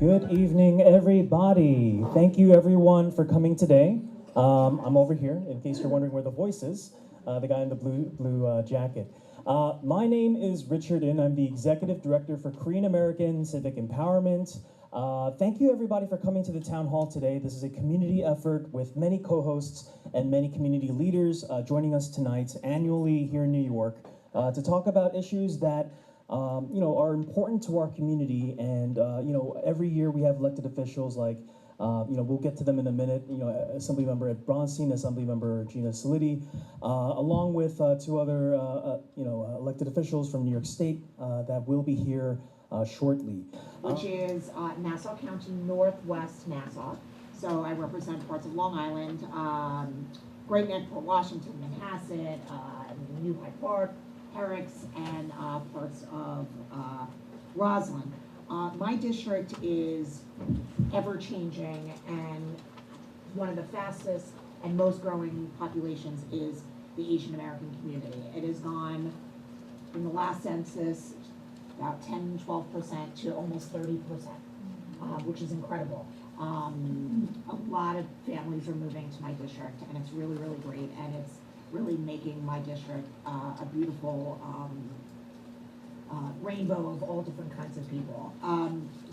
Good evening, everybody. Thank you, everyone, for coming today. I'm over here, in case you're wondering where the voice is, the guy in the blue jacket. My name is Richard, and I'm the Executive Director for Korean American Civic Empowerment. Thank you, everybody, for coming to the town hall today. This is a community effort with many co-hosts and many community leaders joining us tonight annually here in New York to talk about issues that are important to our community. And every year we have elected officials like we'll get to them in a minute. Assemblymember Ed Bronstein, Assemblymember Gina Saliti, along with two other elected officials from New York State that will be here shortly. Which is Nassau County, Northwest Nassau. So I represent parts of Long Island, Great Neck, Port Washington, Manhasset, New Hyde Park, Herricks, and parts of Roslyn. My district is ever-changing, and one of the fastest and most growing populations is the Asian American community. It has gone, in the last census, about 10-12% to almost 30%, which is incredible. A lot of families are moving to my district, and it's really, really great, and it's really making my district a beautiful rainbow of all different kinds of people.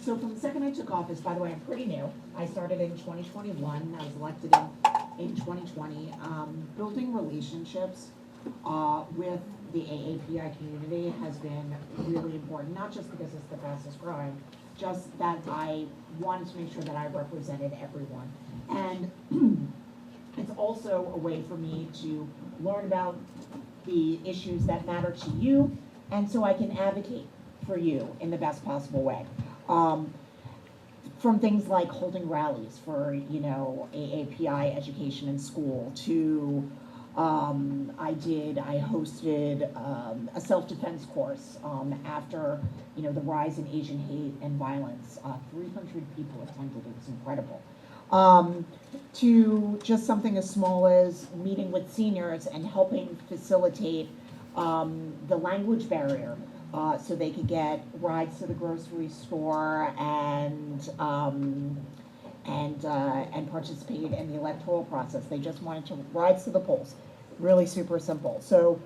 So from the second I took office, by the way, I'm pretty new. I started in 2021. I was elected in 2020. Building relationships with the AAPI community has been really important, not just because it's the fastest growing, just that I wanted to make sure that I represented everyone. And it's also a way for me to learn about the issues that matter to you, and so I can advocate for you in the best possible way. From things like holding rallies for, AAPI education in school to I hosted a self-defense course after, the rise in Asian hate and violence. 300 people attended, it was incredible. To just something as small as meeting with seniors and helping facilitate the language barrier so they could get rides to the grocery store and participate in the electoral process. They just wanted to rides to the polls. Really super simple. So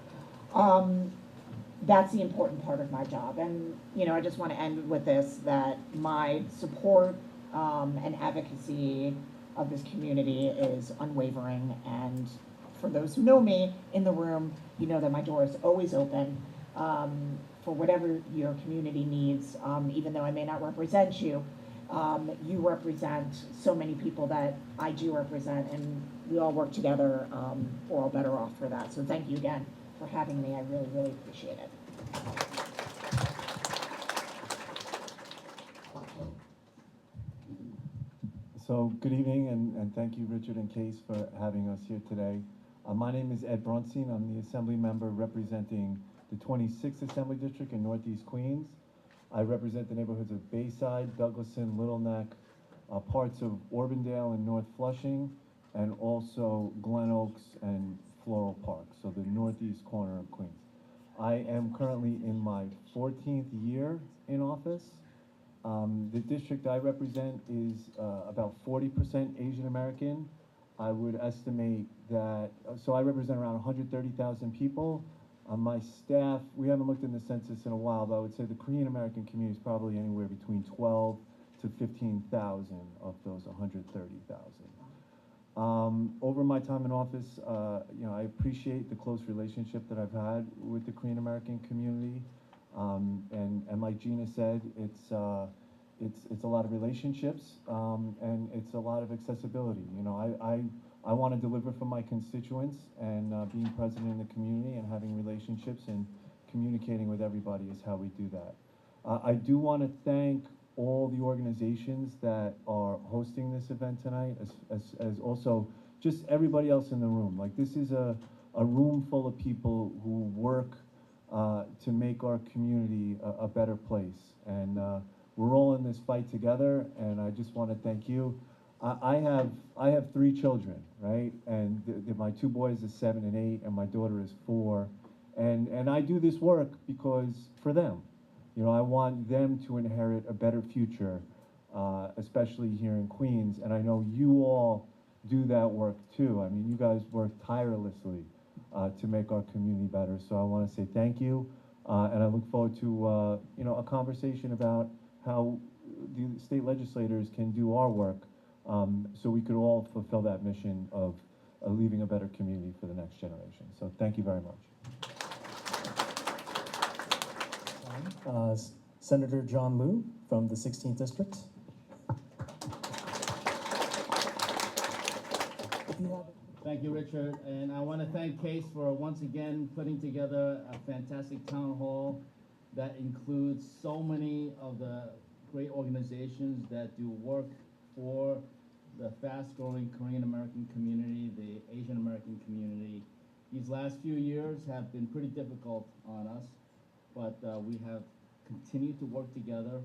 that's the important part of my job. And, I just want to end with this, that my support and advocacy of this community is unwavering. And for those who know me in the room, you know that my door is always open for whatever your community needs. Even though I may not represent you, you represent so many people that I do represent, and we all work together. We're all better off for that. So thank you again for having me. I really, really appreciate it. So good evening, and thank you, Richard and Case, for having us here today. My name is Ed Bronstein. I'm the Assembly member representing the 26th Assembly District in Northeast Queens. I represent the neighborhoods of Bayside, Douglasson, Little Neck, parts of Auburndale and North Flushing, and also Glen Oaks and Floral Park, so the northeast corner of Queens. I am currently in my 14th year in office. The district I represent is about 40% Asian American. I would estimate that, so I represent around 130,000 people. My staff, we haven't looked in the census in a while, but I would say the Korean American community is probably anywhere between 12 to 15,000 of those 130,000. Over my time in office, I appreciate the close relationship that I've had with the Korean American community. And like Gina said, it's a lot of relationships, and it's a lot of accessibility. I want to deliver for my constituents, and being present in the community and having relationships and communicating with everybody is how we do that. I do want to thank all the organizations that are hosting this event tonight, as also just everybody else in the room. Like, this is a room full of people who work to make our community a better place. And we're all in this fight together, and I just want to thank you. I have 3 children, right? And my 2 boys are 7 and 8, and my daughter is 4. And I do this work because for them. I want them to inherit a better future especially here in Queens. And I know you all do that work too. I mean, you guys work tirelessly to make our community better. So I want to say thank you, and I look forward to a conversation about how the state legislators can do our work, so we could all fulfill that mission of leaving a better community for the next generation. So thank you very much. Senator John Liu from the 16th District. If you have Thank you, Richard, and I want to thank Case for once again putting together a fantastic town hall that includes so many of the great organizations that do work for the fast-growing Korean American community, the Asian American community. These last few years have been pretty difficult on us, but we have continued to work together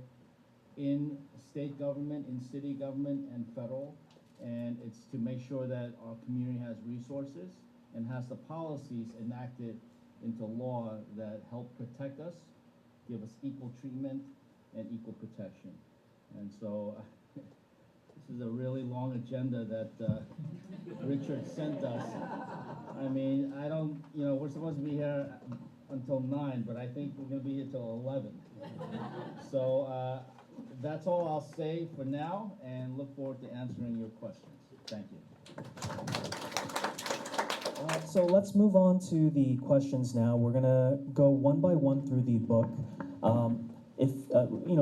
in state government, in city government, and federal. And it's to make sure that our community has resources and has the policies enacted into law that help protect us, give us equal treatment and equal protection. And so this is a really long agenda that Richard sent us. I mean, we're supposed to be here until 9, but I think we're going to be here till 11. So that's all I'll say for now, and look forward to answering your questions. Thank you. So let's move on to the questions now. We're gonna go one by one through the book.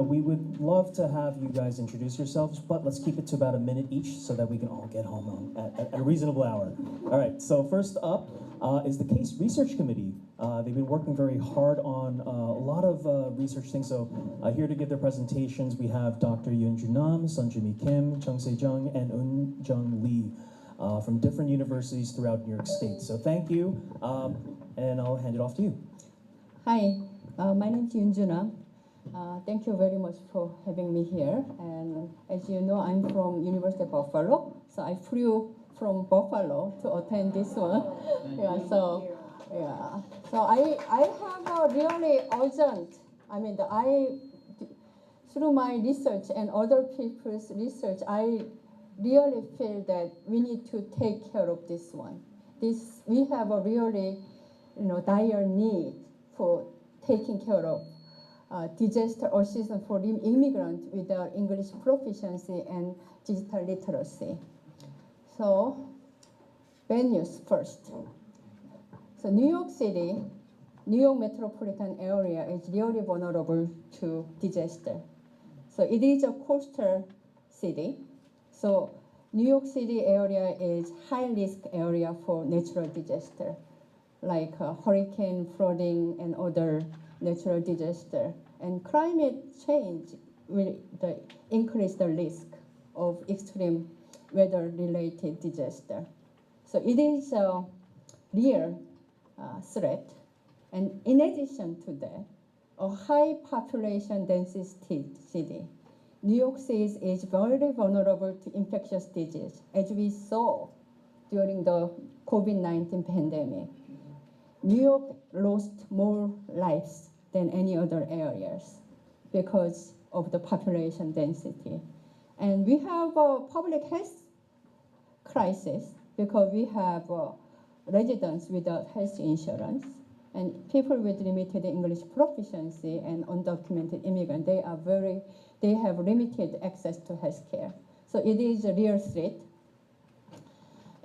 We would love to have you guys introduce yourselves, but let's keep it to about a minute each so that we can all get home at a reasonable hour. All right, so first up is the Case Research Committee. They've been working very hard on a lot of research things. So here to give their presentations, we have Dr. Yoon-Ju Nam, Sunjimi Kim, Chung Se-jung, and Eun-Jung Lee from different universities throughout New York State. So thank you, and I'll hand it off to you. Hi, my name is Yoon-Ju Nam. Thank you very much for having me here. And as you know, I'm from University of Buffalo, so I flew from Buffalo to attend this one. So I have a really urgent. Through my research and other people's research, I really feel that we need to take care of this one. We have a really, dire need for taking care of disaster assistance for immigrants without English proficiency and digital literacy. So, venues first. So New York City, New York metropolitan area is really vulnerable to disaster. So it is a coastal city. So New York City area is high risk area for natural disaster, like hurricane, flooding, and other natural disaster. And climate change will increase the risk of extreme weather-related disaster. So it is a real threat. And in addition to that, a high population density city, New York City is very vulnerable to infectious disease, as we saw during the COVID-19 pandemic. New York lost more lives than any other areas because of the population density. And we have a public health crisis because we have residents without health insurance and people with limited English proficiency and undocumented immigrants. They have limited access to health care. So it is a real threat.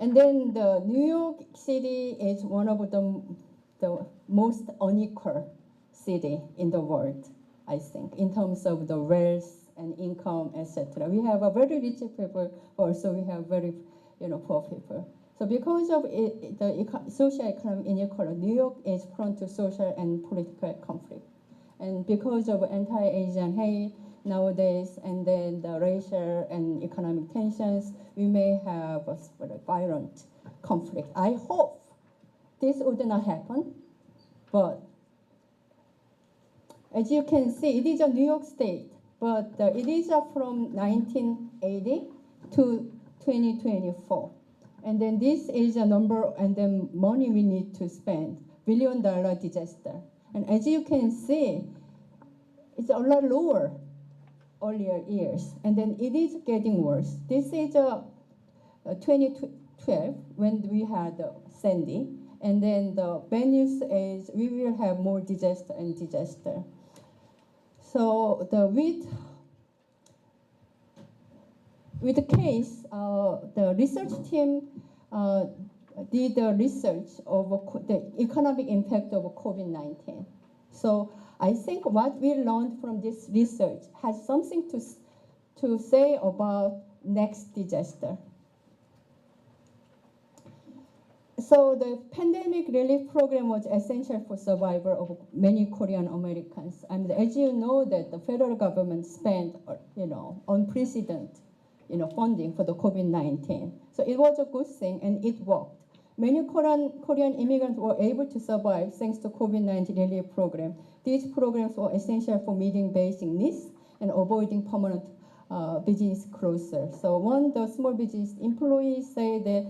And then the New York City is one of the most unequal city in the world, I think, in terms of the wealth and income, etc. We have a very rich people, also we have very poor people. So because of the socio-economic inequality, New York is prone to social and political conflict. And because of anti-Asian hate nowadays, and then the racial and economic tensions, we may have a violent conflict. I hope this would not happen, but as you can see, it is a New York State, but it is from 1980 to 2024. And then this is a number and then money we need to spend, $1 billion disaster. And as you can see, it's a lot lower earlier years, and then it is getting worse. This is 2012 when we had Sandy, and then the bad news is we will have more disaster and disaster. So with the case, the research team did the research of the economic impact of COVID-19. So I think what we learned from this research has something to say about next disaster. So the pandemic relief program was essential for survival of many Korean Americans. And as you know, that the federal government spent, unprecedented, funding for the COVID-19. So it was a good thing, and it worked. Many Korean immigrants were able to survive thanks to COVID-19 relief program. These programs were essential for meeting basic needs and avoiding permanent business closure. So the small business employees say that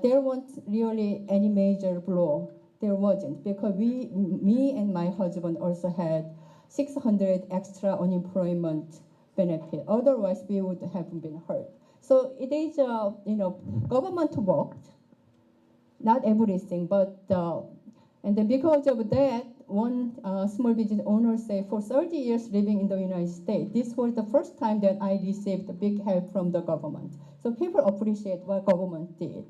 there wasn't really any major blow. There wasn't, because me and my husband also had 600 extra unemployment benefit. Otherwise, we would have been hurt. So it is, government worked. Not everything, but and then because of that, one small business owner said, for 30 years living in the United States, this was the first time that I received big help from the government. So people appreciate what government did.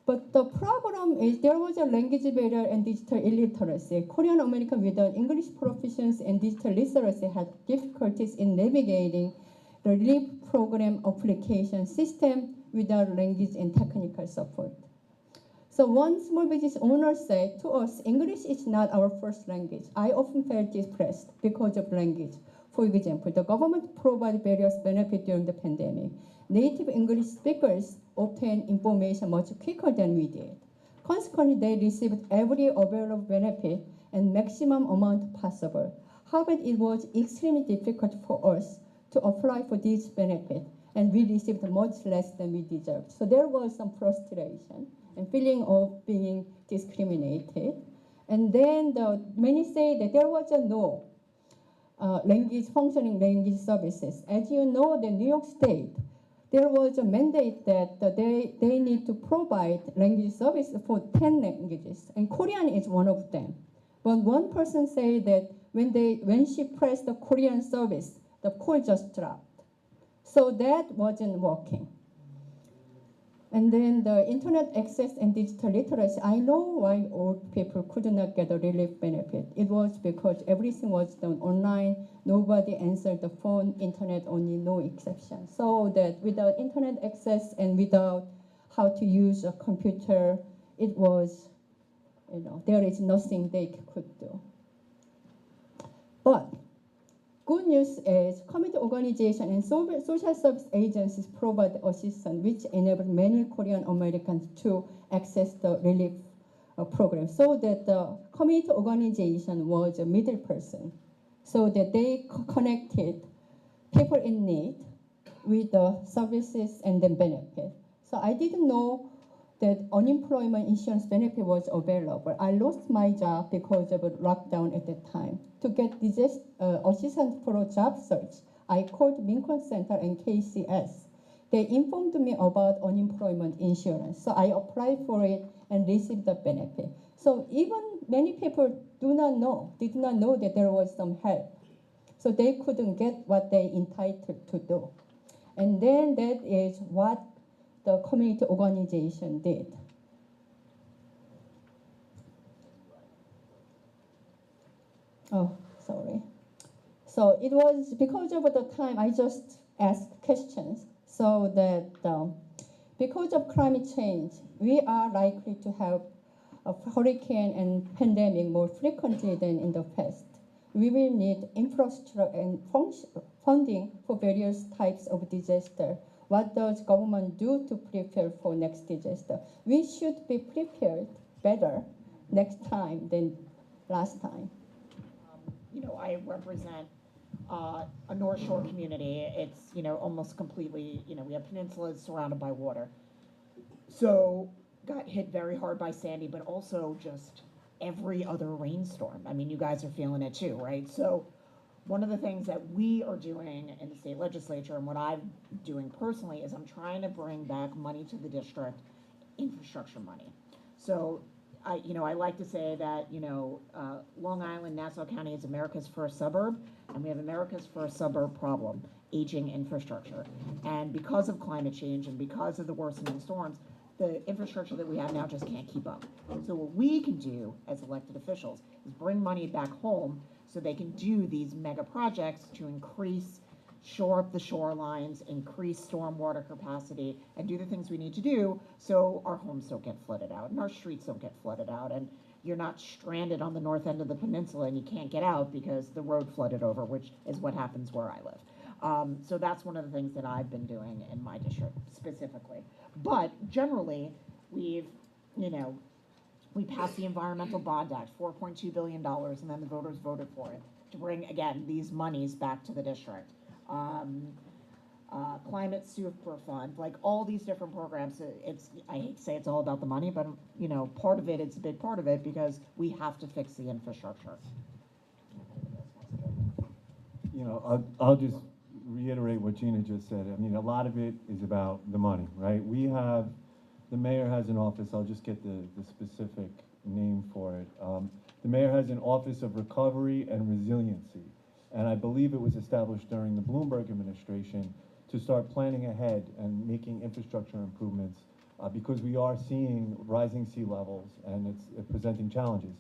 But the problem is there was a language barrier and digital illiteracy. Korean American without English proficiency and digital literacy had difficulties in navigating the relief program application system without language and technical support. So one small business owner said to us, English is not our first language. I often felt depressed because of language. For example, the government provided various benefits during the pandemic. Native English speakers obtained information much quicker than we did. Consequently, they received every available benefit and maximum amount possible. However, it was extremely difficult for us to apply for this benefit, and we received much less than we deserved. So there was some frustration and feeling of being discriminated. And then many say that there was no functioning language services. As you know, the New York State, there was a mandate that they need to provide language service for 10 languages, and Korean is one of them. But one person said that when she pressed the Korean service, the call just dropped. So that wasn't working. And then the internet access and digital literacy, I know why old people could not get a relief benefit. It was because everything was done online, nobody answered the phone, internet only, no exception. So that without internet access and without how to use a computer, it was, there is nothing they could do. But good news is community organization and social service agencies provide assistance which enabled many Korean Americans to access the relief program, so that the community organization was a middle person, so that they connected people in need with the services and the benefit. So I didn't know that unemployment insurance benefit was available. I lost my job because of a lockdown at the time. To get assistance for a job search, I called Lincoln Center and KCS. They informed me about unemployment insurance. So I applied for it and received the benefit. So even many people did not know that there was some help. So they couldn't get what they entitled to do. And then that is what the community organization did. Oh, sorry. So it was because of the time I just asked questions, so that because of climate change, we are likely to have a hurricane and pandemic more frequently than in the past. We will need infrastructure and funding for various types of disaster. What does government do to prepare for next disaster? We should be prepared better next time than last time. I represent a North Shore community. It's, almost completely, we have peninsulas surrounded by water. So got hit very hard by Sandy, but also just every other rainstorm. I mean, you guys are feeling it too, right? So one of the things that we are doing in the state legislature and what I'm doing personally is I'm trying to bring back money to the district, infrastructure money. So I like to say that, Long Island, Nassau County is America's first suburb, and we have America's first suburb problem, aging infrastructure. And because of climate change and because of the worsening storms, the infrastructure that we have now just can't keep up. So what we can do as elected officials is bring money back home so they can do these mega projects to shore up the shorelines, increase stormwater capacity, and do the things we need to do so our homes don't get flooded out and our streets don't get flooded out, and you're not stranded on the north end of the peninsula and you can't get out because the road flooded over, which is what happens where I live. So that's one of the things that I've been doing in my district specifically. But generally, we passed the Environmental Bond Act, $4.2 billion, and then the voters voted for it to bring, again, these monies back to the district. Climate Super Fund, like all these different programs. I hate to say it's all about the money, but part of it, it's a big part of it because we have to fix the infrastructure. I'll just reiterate what Gina just said. I mean, a lot of it is about the money, right? The mayor has an office, I'll just get the specific name for it. The mayor has an Office of Recovery and Resiliency. And I believe it was established during the Bloomberg administration to start planning ahead and making infrastructure improvements because we are seeing rising sea levels and it's presenting challenges.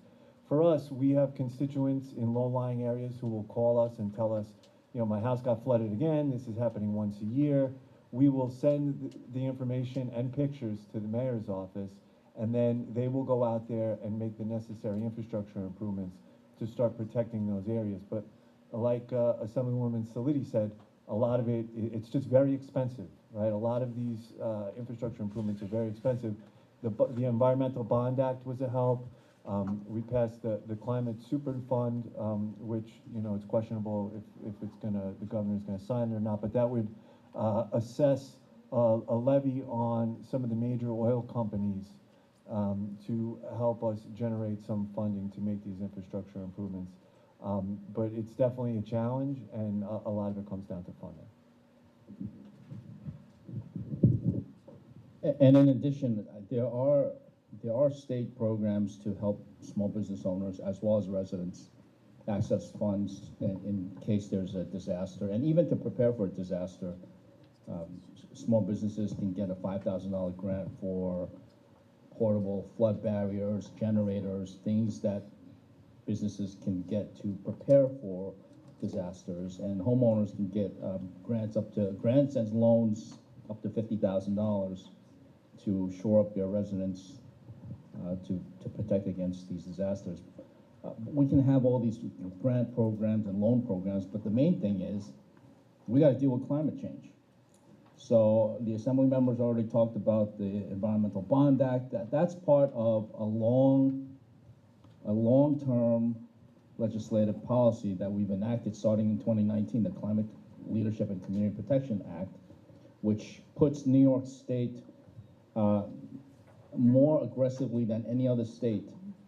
For us, we have constituents in low-lying areas who will call us and tell us, my house got flooded again, this is happening once a year. We will send the information and pictures to the mayor's office, and then they will go out there and make the necessary infrastructure improvements to start protecting those areas. But like Assemblywoman Salidi said, a lot of it's just very expensive, right? A lot of these infrastructure improvements are very expensive. The Environmental Bond Act was a help. We passed the Climate Super Fund, which, it's questionable if the governor's gonna sign it or not, but that would assess a levy on some of the major oil companies to help us generate some funding to make these infrastructure improvements. But it's definitely a challenge, and a lot of it comes down to funding. And in addition, there are state programs to help small business owners as well as residents access funds in case there's a disaster, and even to prepare for a disaster. Small businesses can get a $5,000 grant for portable flood barriers, generators, things that businesses can get to prepare for disasters, and homeowners can get grants and loans up to $50,000 to shore up their residence to protect against these disasters. We can have all these grant programs and loan programs, but the main thing is we got to deal with climate change. So the Assembly members already talked about the Environmental Bond Act. That's part of a long-term legislative policy that we've enacted starting in 2019, the Climate Leadership and Community Protection Act, which puts New York State more aggressively than any other state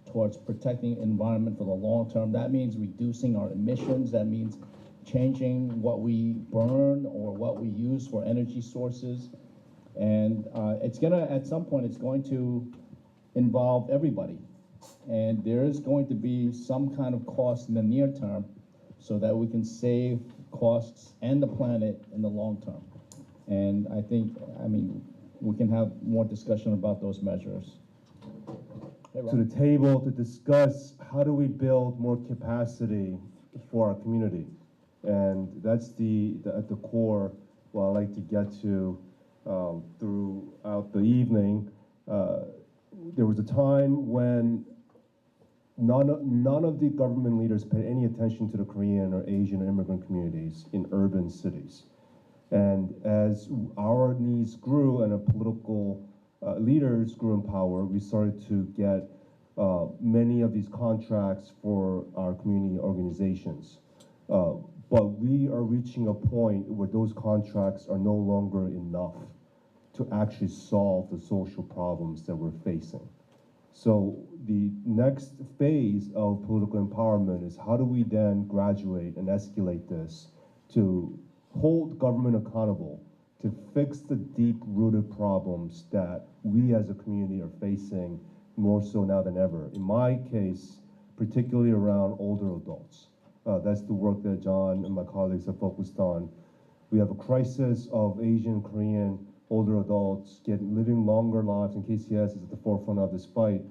towards protecting the environment for the long term. That means reducing our emissions. That means changing what we burn or what we use for energy sources. And at some point, it's going to involve everybody. And there is going to be some kind of cost in the near term so that we can save costs and the planet in the long term. And we can have more discussion about those measures. Hey, to the table to discuss how do we build more capacity for our community. And that's at the core what I like to get to throughout the evening. There was a time when none of the government leaders paid any attention to the Korean or Asian immigrant communities in urban cities. And as our needs grew and our political leaders grew in power, we started to get many of these contracts for our community organizations. But we are reaching a point where those contracts are no longer enough to actually solve the social problems that we're facing. So the next phase of political empowerment is how do we then graduate and escalate this to hold government accountable, to fix the deep-rooted problems that we as a community are facing more so now than ever. In my case, particularly around older adults. That's the work that John and my colleagues have focused on. We have a crisis of Asian, Korean, older adults living longer lives, and KCS is at the forefront of this fight,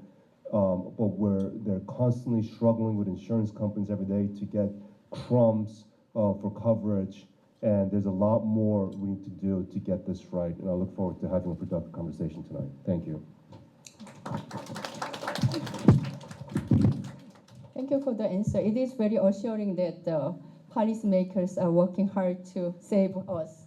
but where they're constantly struggling with insurance companies every day to get crumbs for coverage, and there's a lot more we need to do to get this right, and I look forward to having a productive conversation tonight. Thank you. Thank you for the answer. It is very assuring that the policymakers are working hard to save us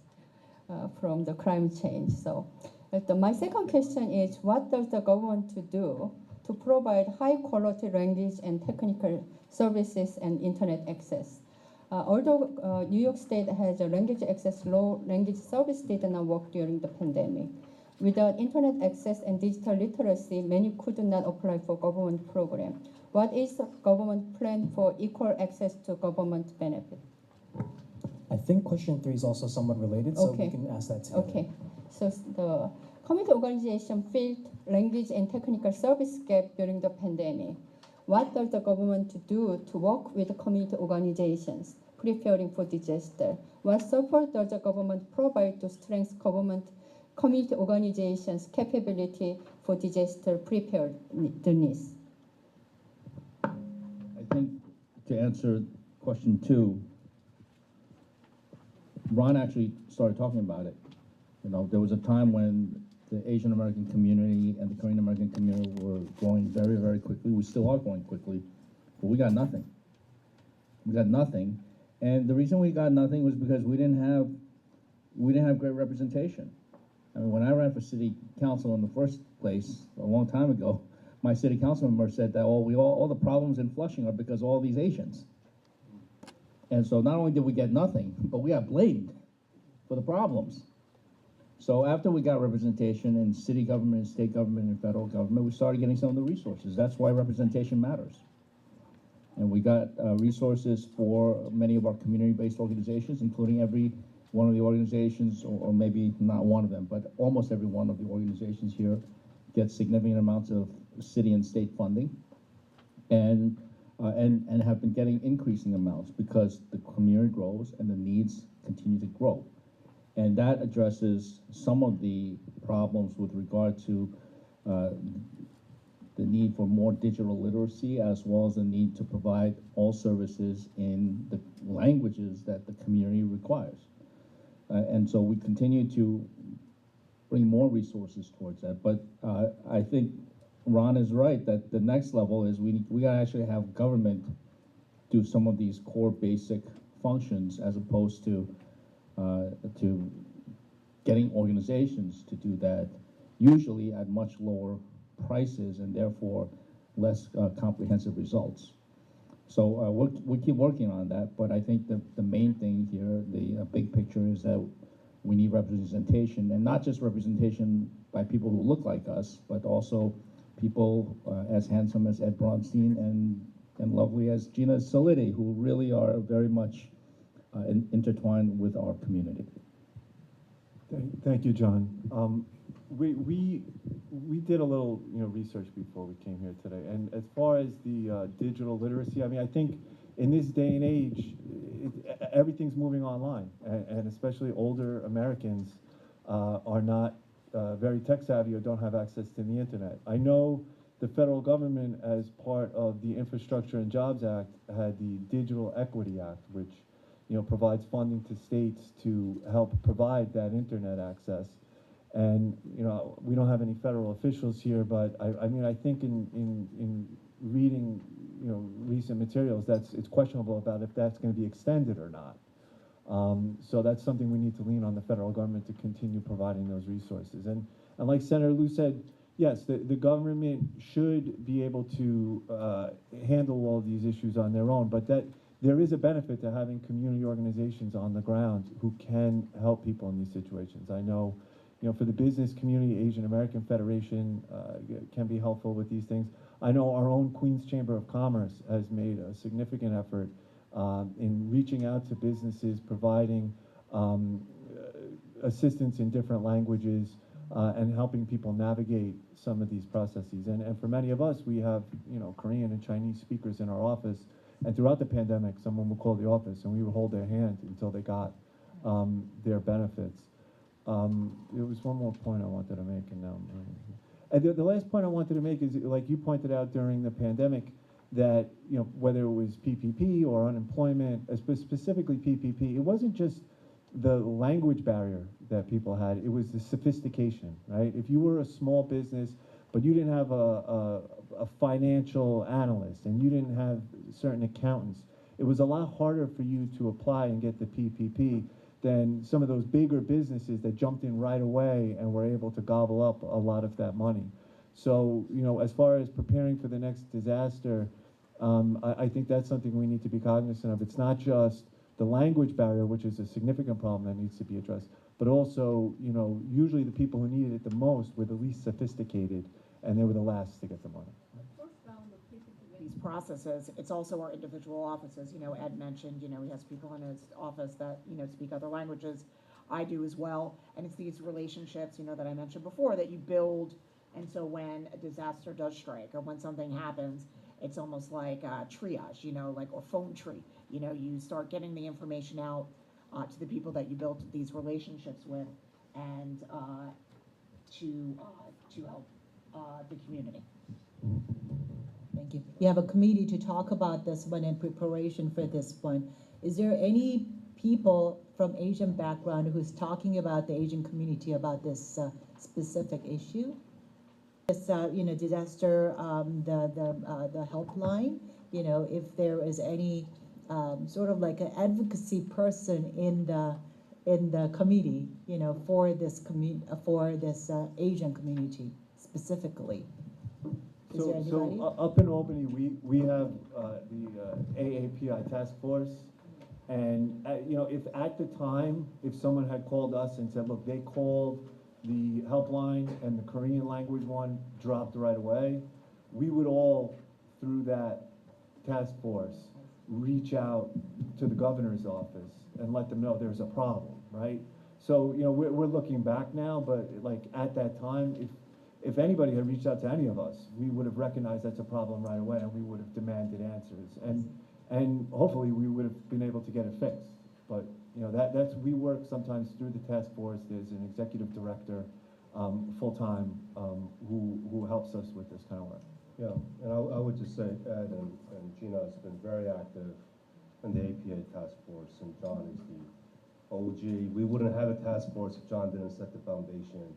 from the climate change. So, my second question is, what does the government to do to provide high-quality language and technical services and internet access? Although New York State has a language access law, language service did not work during the pandemic. Without internet access and digital literacy, many could not apply for government program. What is the government plan for equal access to government benefit? I think question 3 is also somewhat related, so Okay. we can ask that together. Okay, so the community organization filled language and technical service gap during the pandemic. What does the government do to work with community organizations preparing for disaster? What support does the government provide to strengthen government community organizations' capability for disaster preparedness? I think to answer question 2, Ron actually started talking about it. You know, there was a time when the Asian American community and the Korean American community were growing very, very quickly. We still are growing quickly, but we got nothing. We got nothing, and the reason we got nothing was because we didn't have great representation. I mean, when I ran for city council in the first place a long time ago, my city council member said that all the problems in Flushing are because of all these Asians. And so not only did we get nothing, but we got blamed for the problems. So after we got representation in city government, state government, and federal government, we started getting some of the resources. That's why representation matters. And we got resources for many of our community-based organizations, including every one of the organizations, or maybe not one of them, but almost every one of the organizations here gets significant amounts of city and state funding, and have been getting increasing amounts because the community grows and the needs continue to grow. And that addresses some of the problems with regard to the need for more digital literacy, as well as the need to provide all services in the languages that the community requires. And so we continue to bring more resources towards that. But I think Ron is right that the next level is we gotta actually have government do some of these core basic functions, as opposed to getting organizations to do that, usually at much lower prices and therefore less comprehensive results. So we keep working on that, but I think the main thing here, the big picture, is that we need representation, and not just representation by people who look like us, but also people as handsome as Ed Bronstein and lovely as Gina Solidi, who really are very much intertwined with our community. Thank you, John. We did a little research before we came here today, and as far as the digital literacy, I mean, I think in this day and age, everything's moving online, and especially older Americans are not very tech savvy or don't have access to the internet. I know the federal government, as part of the Infrastructure and Jobs Act, had the Digital Equity Act, which provides funding to states to help provide that internet access. And we don't have any federal officials here, but I mean, I think in reading recent materials, it's questionable about if that's going to be extended or not. So that's something we need to lean on the federal government to continue providing those resources. And like Senator Liu said, yes, the government should be able to handle all these issues on their own, but that there is a benefit to having community organizations on the ground who can help people in these situations. I know for the business community, Asian American Federation can be helpful with these things. I know our own Queens Chamber of Commerce has made a significant effort in reaching out to businesses, providing assistance in different languages, and helping people navigate some of these processes. And for many of us, we have Korean and Chinese speakers in our office. And throughout the pandemic, someone would call the office and we would hold their hand until they got their benefits. There was one more point I wanted to make, and now the last point I wanted to make is, like you pointed out during the pandemic, that whether it was PPP or unemployment, specifically PPP, it wasn't just the language barrier that people had, it was the sophistication, right? If you were a small business, but you didn't have a financial analyst and you didn't have certain accountants, it was a lot harder for you to apply and get the PPP than some of those bigger businesses that jumped in right away and were able to gobble up a lot of that money. So, as far as preparing for the next disaster, I think that's something we need to be cognizant of. It's not just the language barrier, which is a significant problem that needs to be addressed, but also, usually the people who needed it the most were the least sophisticated, and they were the last to get the money. These processes, it's also our individual offices. Ed mentioned, he has people in his office that, speak other languages. I do as well. And it's these relationships, that I mentioned before that you build. And so when a disaster does strike or when something happens, it's almost like triage, or phone tree. You start getting the information out to the people that you built these relationships with, and to help the community. Thank you. You have a committee to talk about this one in preparation for this one. Is there any people from Asian background who's talking about the Asian community about this specific issue? This, disaster, the helpline. If there is any sort of like an advocacy person in the committee, for this Asian community specifically. Is there anybody? So up in Albany, we have the AAPI task force, and if at the time, if someone had called us and said, look, they called the helpline and the Korean language one dropped right away, we would all, through that task force, reach out to the governor's office and let them know there's a problem, right? So, we're looking back now, but like at that time, if anybody had reached out to any of us, we would have recognized that's a problem right away, and we would have demanded answers, and hopefully we would have been able to get it fixed. But we work sometimes through the task force. There's an executive director, full-time, who helps us with this kind of work. Yeah, and I would just say Ed and Gina has been very active in the APA task force, and John is the OG. We wouldn't have a task force if John didn't set the foundation.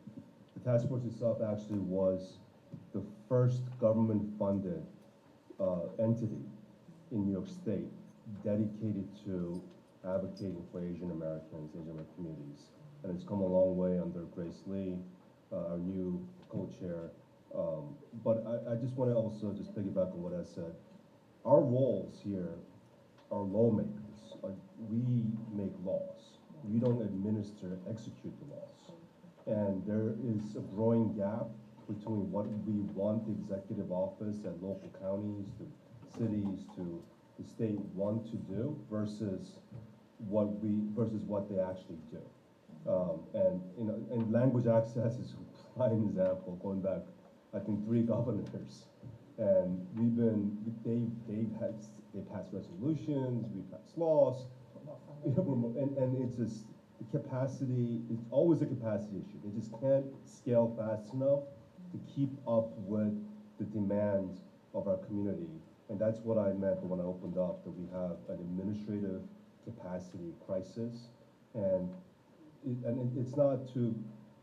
The task force itself actually was the first government-funded entity in New York State dedicated to advocating for Asian Americans, Asian American communities. And it's come a long way under Grace Lee, our new co-chair. But I just want to also just piggyback on what I said. Our roles here are lawmakers. We make laws. We don't administer, execute the laws. And there is a growing gap between what we want the executive office at local counties, to cities, to the state want to do versus what they actually do. And language access is a prime example, going back, I think, 3 governors. And they've passed resolutions, we've passed laws, and it's just, the capacity, it's always a capacity issue. They just can't scale fast enough to keep up with the demands of our community. And that's what I meant when I opened up, that we have an administrative capacity crisis. And it's not to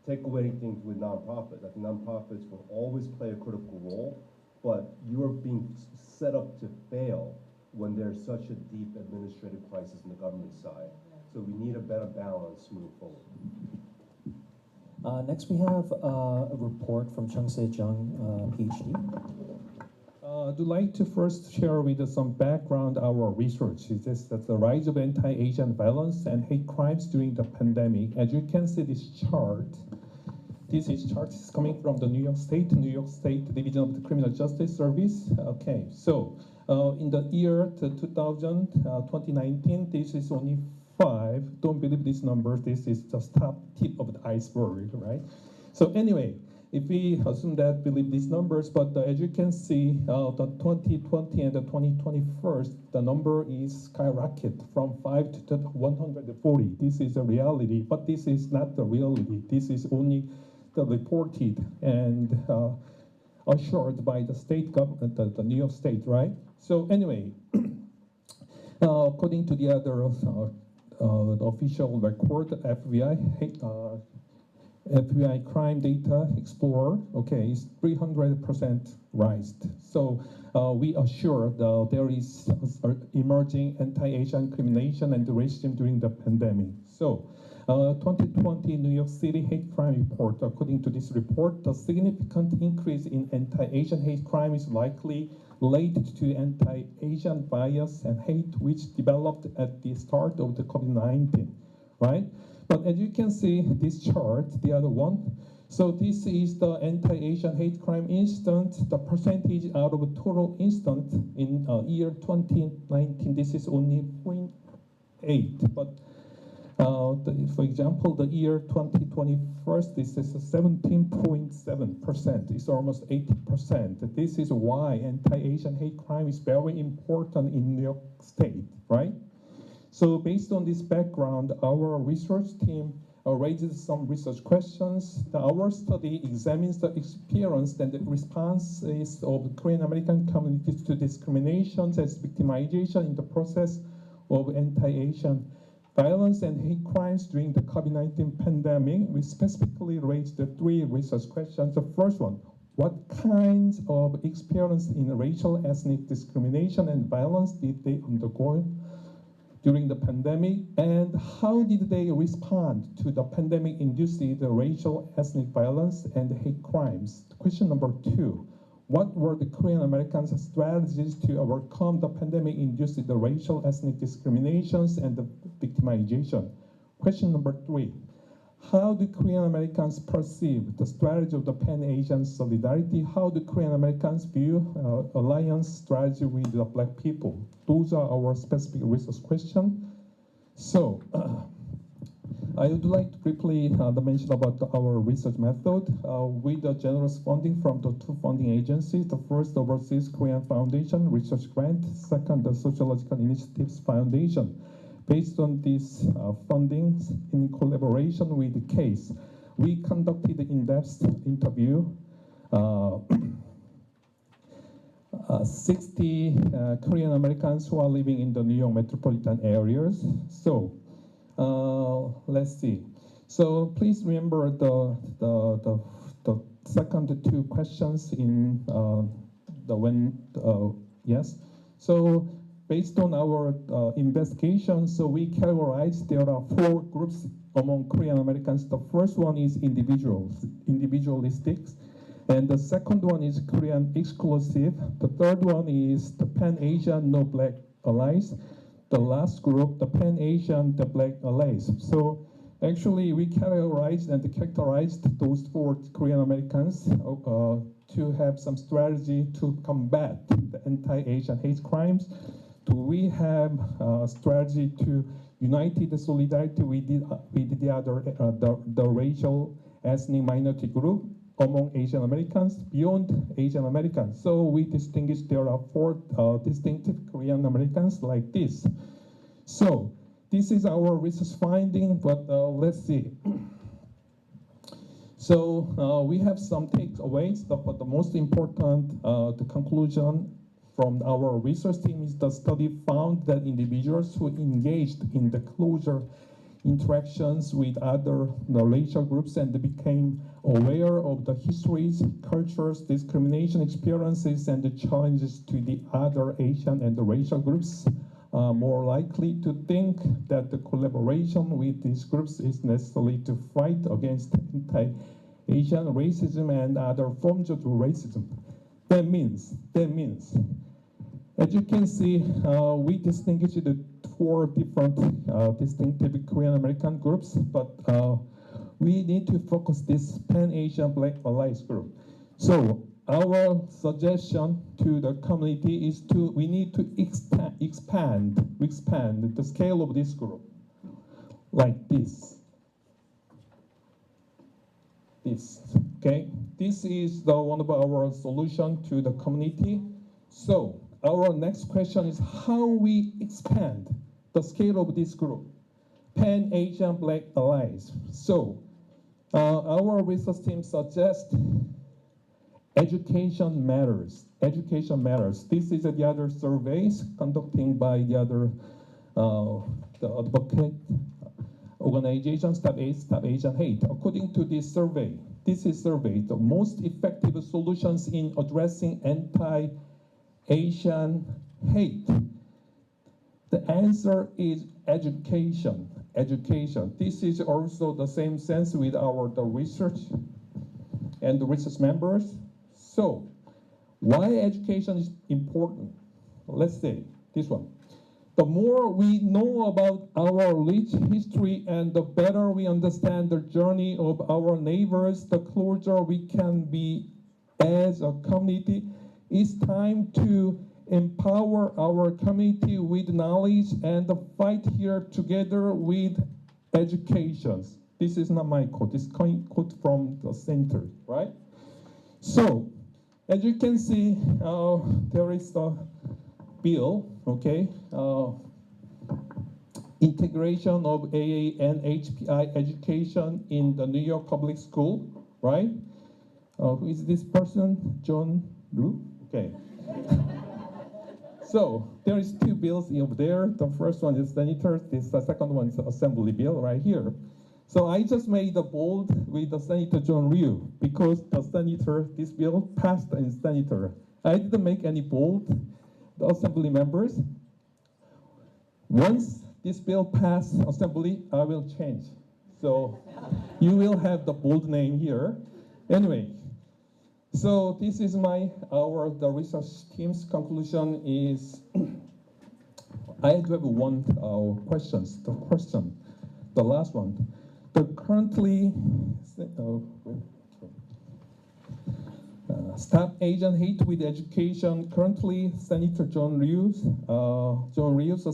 take away anything with nonprofits. I think nonprofits will always play a critical role, but you are being set up to fail when there's such a deep administrative crisis on the government side. So we need a better balance moving forward. Next, we have a report from Chung Se-jung, PhD. I'd like to first share with some background our research. Is this that the rise of anti-Asian violence and hate crimes during the pandemic. As you can see this chart, This is chart is coming from the New York State Division of the Criminal Justice Service. Okay, so in the year 2019, this is only 5. Don't believe these numbers. This is just top tip of the iceberg, right? So anyway, if we assume that, believe these numbers, but as you can see, the 2020 and the 2021, the number is skyrocket from 5 to 140. This is a reality, but this is not the reality. This is only the reported and assured by the state government, the New York State, right? So anyway, according to the other the official record, FBI Crime Data Explorer, okay, is 300% raised. So we assure there is emerging anti-Asian discrimination and racism during the pandemic. So 2020 New York City hate crime report, according to this report, the significant increase in anti-Asian hate crime is likely related to anti-Asian bias and hate which developed at the start of the COVID-19, right? But as you can see, this chart, the other one, so this is the anti-Asian hate crime incident, the percentage out of a total incident in year 2019, this is only 0.8. But for example, the year 2021, this is 17.7%. It's almost 80%. This is why anti-Asian hate crime is very important in New York State, right? So based on this background, our research team raises some research questions. Our study examines the experience and the responses of Korean American communities to discriminations and victimization in the process of anti-Asian violence and hate crimes during the COVID-19 pandemic. We specifically raised the 3 research questions. The first one, what kinds of experience in racial ethnic discrimination and violence did they undergo during the pandemic, and how did they respond to the pandemic-induced racial ethnic violence and hate crimes? Question number 2, what were the Korean Americans' strategies to overcome the pandemic-induced racial ethnic discriminations and the victimization? Question number 3, how do Korean Americans perceive the strategy of the Pan-Asian solidarity? How do Korean Americans view alliance strategy with the Black people? Those are our specific research questions. So I would like to briefly mention about our research method. With the generous funding from the 2 funding agencies, the first, Overseas Korean Foundation Research Grant, second, the Sociological Initiatives Foundation. Based on these fundings in collaboration with the case, we conducted in-depth interview 60 Korean Americans who are living in the New York metropolitan areas. So let's see. So please remember the second 2 questions in yes. So based on our investigation, so we categorized there are 4 groups among Korean Americans. The first one is individualistic, and the second one is Korean exclusive. The third one is the Pan-Asian no Black allies. The last group, the Pan-Asian the Black allies. So actually we categorized and characterized those 4 Korean Americans to have some strategy to combat the anti-Asian hate crimes. Do we have a strategy to unite the solidarity with the other the racial ethnic minority group among Asian Americans beyond Asian Americans? So we distinguish there are 4 distinctive Korean Americans like this. So this is our research finding, but let's see. So we have some takeaways, but the most important, the conclusion from our research team is the study found that individuals who engaged in the closer interactions with other racial groups and became aware of the histories, cultures, discrimination experiences, and the challenges to the other Asian and the racial groups are more likely to think that the collaboration with these groups is necessary to fight against anti-Asian racism and other forms of racism. That means, as you can see, we distinguish the 4 different distinctive Korean American groups, but we need to focus this Pan-Asian Black Allies group. So our suggestion to the community is we need to expand the scale of this group, like this. Okay? This is one of our solution to the community. So our next question is how we expand the scale of this group, Pan-Asian Black Allies. So our research team suggests education matters. Education matters. This is the other surveys conducting by the other the advocate organization Stop Asian Hate. According to this survey, the most effective solutions in addressing anti-Asian hate. The answer is education. Education. This is also the same sense with the research and the research members. So, why education is important? Let's say this one. The more we know about our rich history and the better we understand the journey of our neighbors, the closer we can be as a community. It's time to empower our community with knowledge and fight here together with education. This is not my quote, this quote from the center, right? So, as you can see, there is the bill, okay? Integration of AA and HPI education in the New York public school, right? Who is this person? John Liu? Okay. So there is two bills over there. The first one is senators. The second one is the assembly bill right here. So I just made the bold with the Senator John Liu because this bill passed in Senator. I didn't make any bold, the assembly members. Once this bill passed assembly, I will change. So you will have the bold name here. Anyway, so this is the research team's conclusion is, I do have one question, the last one. The currently, Stop Asian Hate with Education, currently Senator John Liu's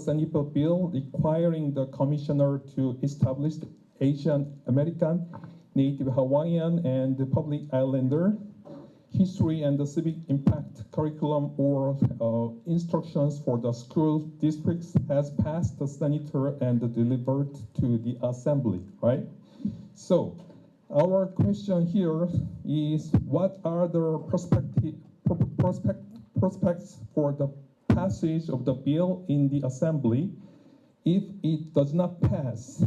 Senate bill requiring the commissioner to establish the Asian American, Native Hawaiian, and the Public Islander history and the civic impact curriculum or instructions for the school districts has passed the senator and delivered to the assembly, right? So our question here is what are the prospects for the passage of the bill in the assembly? If it does not pass,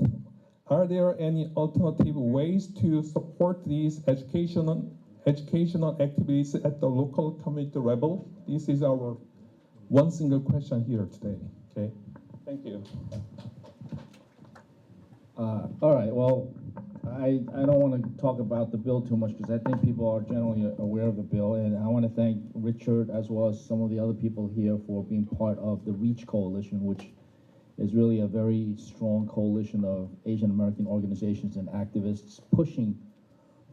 are there any alternative ways to support these educational activities at the local community level? This is our one single question here today, okay? Thank you. All right, well, I don't want to talk about the bill too much because I think people are generally aware of the bill, and I want to thank Richard as well as some of the other people here for being part of the REACH Coalition, which is really a very strong coalition of Asian American organizations and activists pushing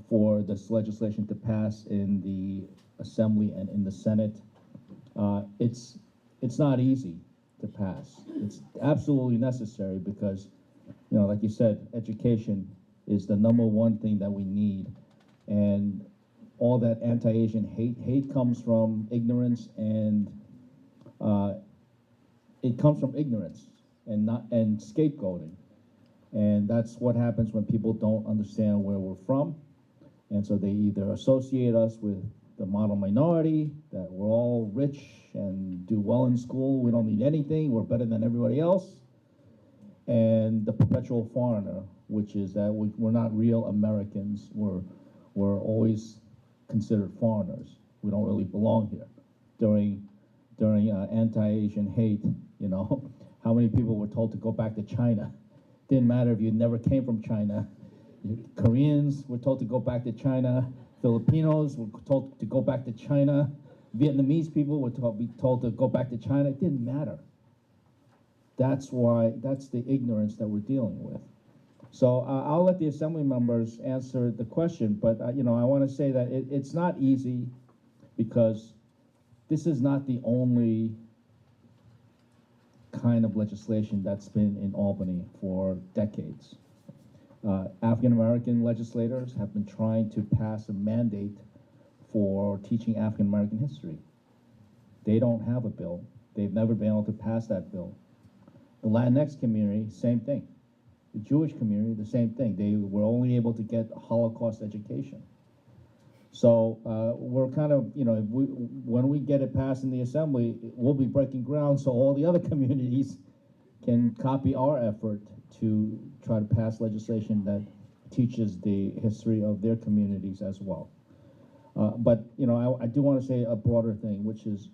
for this legislation to pass in the Assembly and in the Senate. It's not easy to pass. It's absolutely necessary because, you know, like you said, education is the #1 thing that we need. And all that anti-Asian hate comes from ignorance, and it comes from ignorance and scapegoating. And that's what happens when people don't understand where we're from. And so they either associate us with the model minority, that we're all rich and do well in school, we don't need anything, we're better than everybody else, and the perpetual foreigner, which is that we're not real Americans, we're always considered foreigners. We don't really belong here. During anti-Asian hate, you know, how many people were told to go back to China? Didn't matter if you never came from China. Koreans were told to go back to China. Filipinos were told to go back to China. Vietnamese people were told to go back to China. It didn't matter. That's the ignorance that we're dealing with. So I'll let the assembly members answer the question, but I want to say that it's not easy because this is not the only kind of legislation that's been in Albany for decades. African American legislators have been trying to pass a mandate for teaching African American history. They don't have a bill. They've never been able to pass that bill. The Latinx community, same thing. The Jewish community, the same thing. They were only able to get Holocaust education. So we're kind of, when we get it passed in the assembly, we'll be breaking ground so all the other communities can copy our effort to try to pass legislation that teaches the history of their communities as well. But I do want to say a broader thing, which is,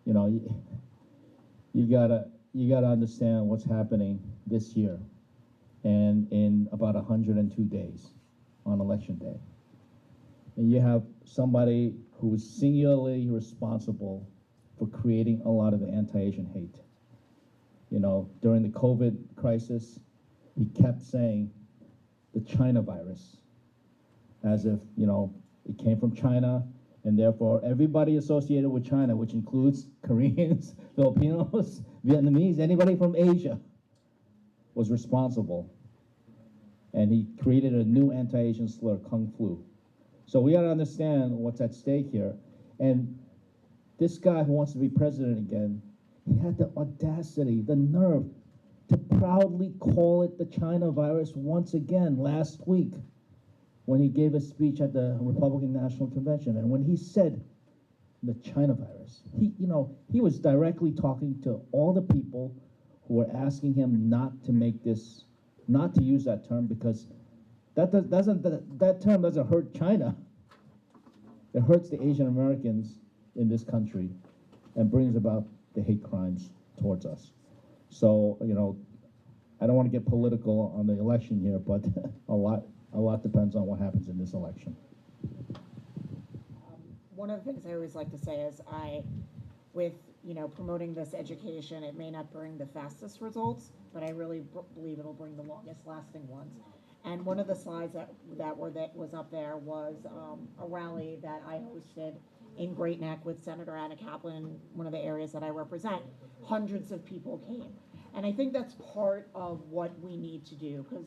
you gotta understand what's happening this year and in about 102 days on election day. And you have somebody who is singularly responsible for creating a lot of the anti-Asian hate. During the COVID crisis, he kept saying the China virus, as if, it came from China, and therefore everybody associated with China, which includes Koreans, Filipinos, Vietnamese, anybody from Asia, was responsible. And he created a new anti-Asian slur, Kung Flu. So we gotta understand what's at stake here. And this guy who wants to be president again, he had the audacity, the nerve, to proudly call it the China virus once again last week when he gave a speech at the Republican National Convention. And when he said the China virus, he was directly talking to all the people who were asking him not to use that term, because that term doesn't hurt China. It hurts the Asian Americans in this country and brings about the hate crimes towards us. So, I don't want to get political on the election here, but a lot depends on what happens in this election. One of the things I always like to say is with promoting this education, it may not bring the fastest results, but I really believe it'll bring the longest lasting ones. And one of the slides that was up there was a rally that I hosted in Great Neck with Senator Anna Kaplan, one of the areas that I represent. Hundreds of people came. And I think that's part of what we need to do, because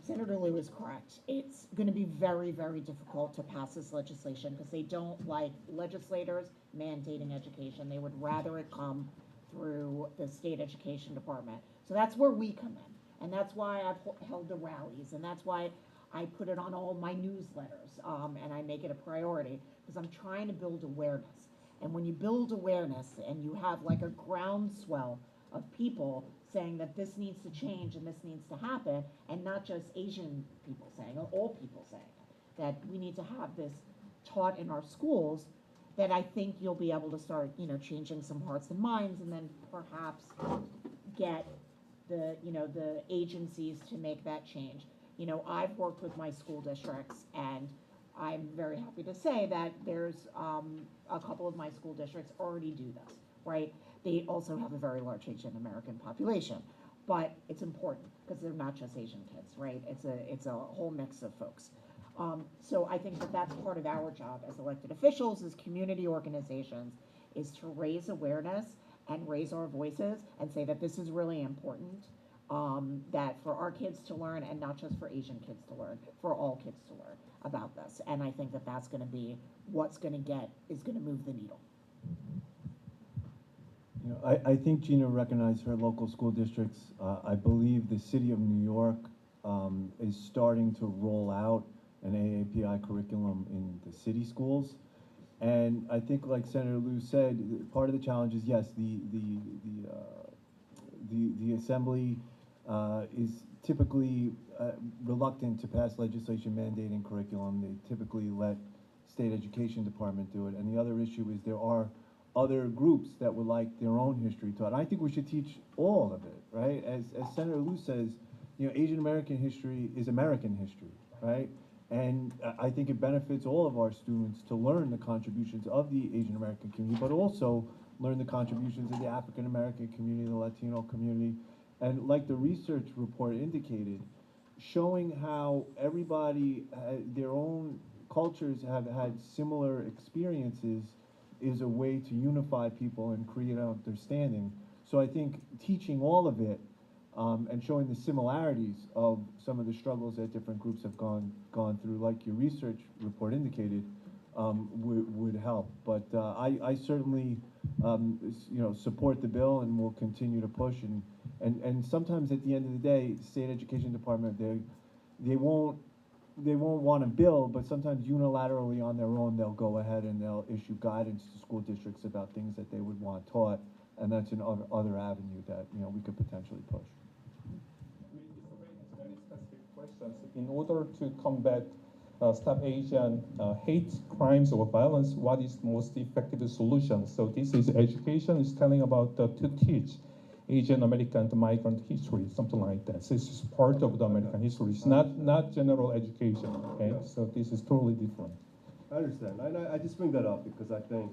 Senator Liu is correct. It's going to be very, very difficult to pass this legislation because they don't like legislators mandating education. They would rather it come through the state education department. So that's where we come in. And that's why I've held the rallies. And that's why I put it on all my newsletters. And I make it a priority because I'm trying to build awareness. And when you build awareness and you have like a groundswell of people saying that this needs to change and this needs to happen, and not just Asian people saying, or all people saying it, that we need to have this taught in our schools, that I think you'll be able to start, changing some hearts and minds, and then perhaps get the agencies to make that change. I've worked with my school districts, and I'm very happy to say that there's a couple of my school districts already do this, right? They also have a very large Asian American population, but it's important because they're not just Asian kids, right? It's a whole mix of folks. So I think that that's part of our job as elected officials, as community organizations, is to raise awareness and raise our voices and say that this is really important, that for our kids to learn, and not just for Asian kids to learn, for all kids to learn about this. And I think that that's going to be what's going to move the needle. I think Gina recognized her local school districts. I believe the city of New York is starting to roll out an AAPI curriculum in the city schools. And I think, like Senator Liu said, part of the challenge is, yes, the assembly is typically reluctant to pass legislation mandating curriculum. They typically let state education department do it. And the other issue is there are other groups that would like their own history taught. I think we should teach all of it, right? As Senator Liu says, Asian American history is American history, right? And I think it benefits all of our students to learn the contributions of the Asian American community, but also learn the contributions of the African American community, the Latino community. And like the research report indicated, showing how everybody, their own cultures have had similar experiences is a way to unify people and create understanding. So I think teaching all of it and showing the similarities of some of the struggles that different groups have gone through, like your research report indicated, would help. But I certainly support the bill and will continue to push. And sometimes at the end of the day, state education department, they won't want a bill, but sometimes unilaterally on their own they'll go ahead and they'll issue guidance to school districts about things that they would want taught, and that's another avenue that we could potentially push. Very specific questions. In order to combat stop Asian hate crimes or violence, what is the most effective solution? So this is education is telling about to teach Asian American migrant history, something like that. So this is part of the American history. It's not general education. Okay, so this is totally different. I understand. I just bring that up because I think,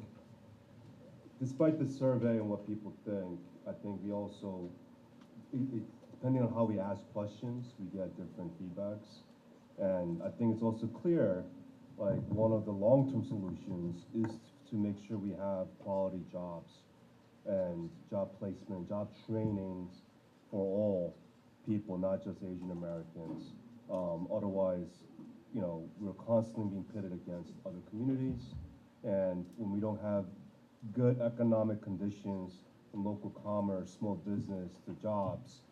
despite the survey and what people think, I think we also, depending on how we ask questions, we get different feedbacks. And I think it's also clear, like one of the long-term solutions is to make sure we have quality jobs and job placement, job trainings for all people, not just Asian Americans. Otherwise, we're constantly being pitted against other communities. And when we don't have good economic conditions from local commerce, small business to jobs,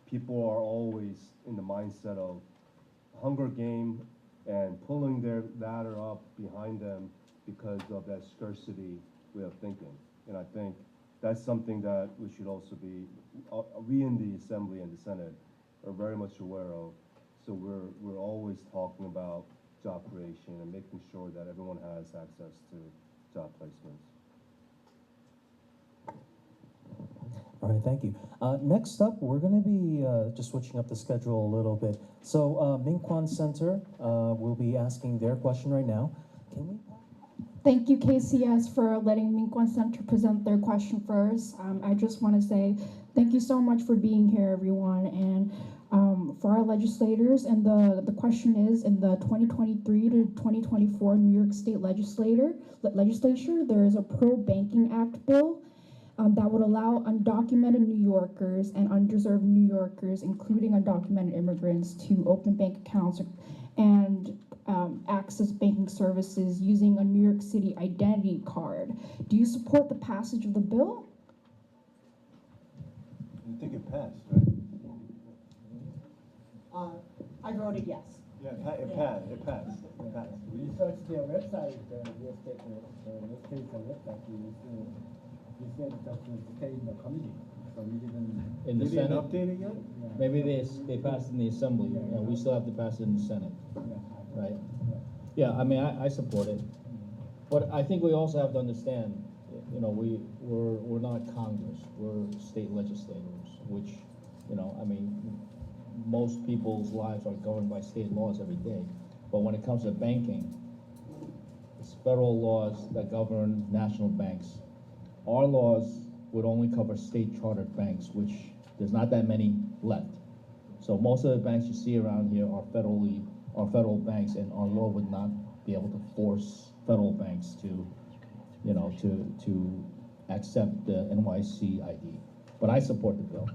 people are always in the mindset of hunger game and pulling their ladder up behind them because of that scarcity way of thinking. And I think that's something that we should also be, we in the Assembly and the Senate are very much aware of. So we're always talking about job creation and making sure that everyone has access to job placements. All right, thank you. Next up, we're going to be just switching up the schedule a little bit. So Min Kwan Center will be asking their question right now. Can we? Thank you, KCS, for letting Min Kwan Center present their question first. I just want to say thank you so much for being here, everyone. And for our legislators, and the question is, in the 2023 to 2024 New York State Legislature, there is a Pro-Banking Act bill that would allow undocumented New Yorkers and undeserved New Yorkers, including undocumented immigrants, to open bank accounts and access banking services using a New York City identity card. Do you support the passage of the bill? I think it passed, right? I voted yes. Yeah, it passed. It passed. We searched their website, the real estate website, we said that we stay in the committee, so we didn't. In the They didn't Senate, update it yet? Yeah. maybe they passed in the Assembly, and we still have to pass it in the Senate, Yeah. right? Yeah, I mean, I support it, but I think we also have to understand, we're not Congress, we're state legislators, which, I mean, most people's lives are governed by state laws every day. But when it comes to banking, it's federal laws that govern national banks. Our laws would only cover state chartered banks, which there's not that many left. So most of the banks you see around here are federal banks, and our law would not be able to force federal banks to accept the NYC ID. But I support the bill.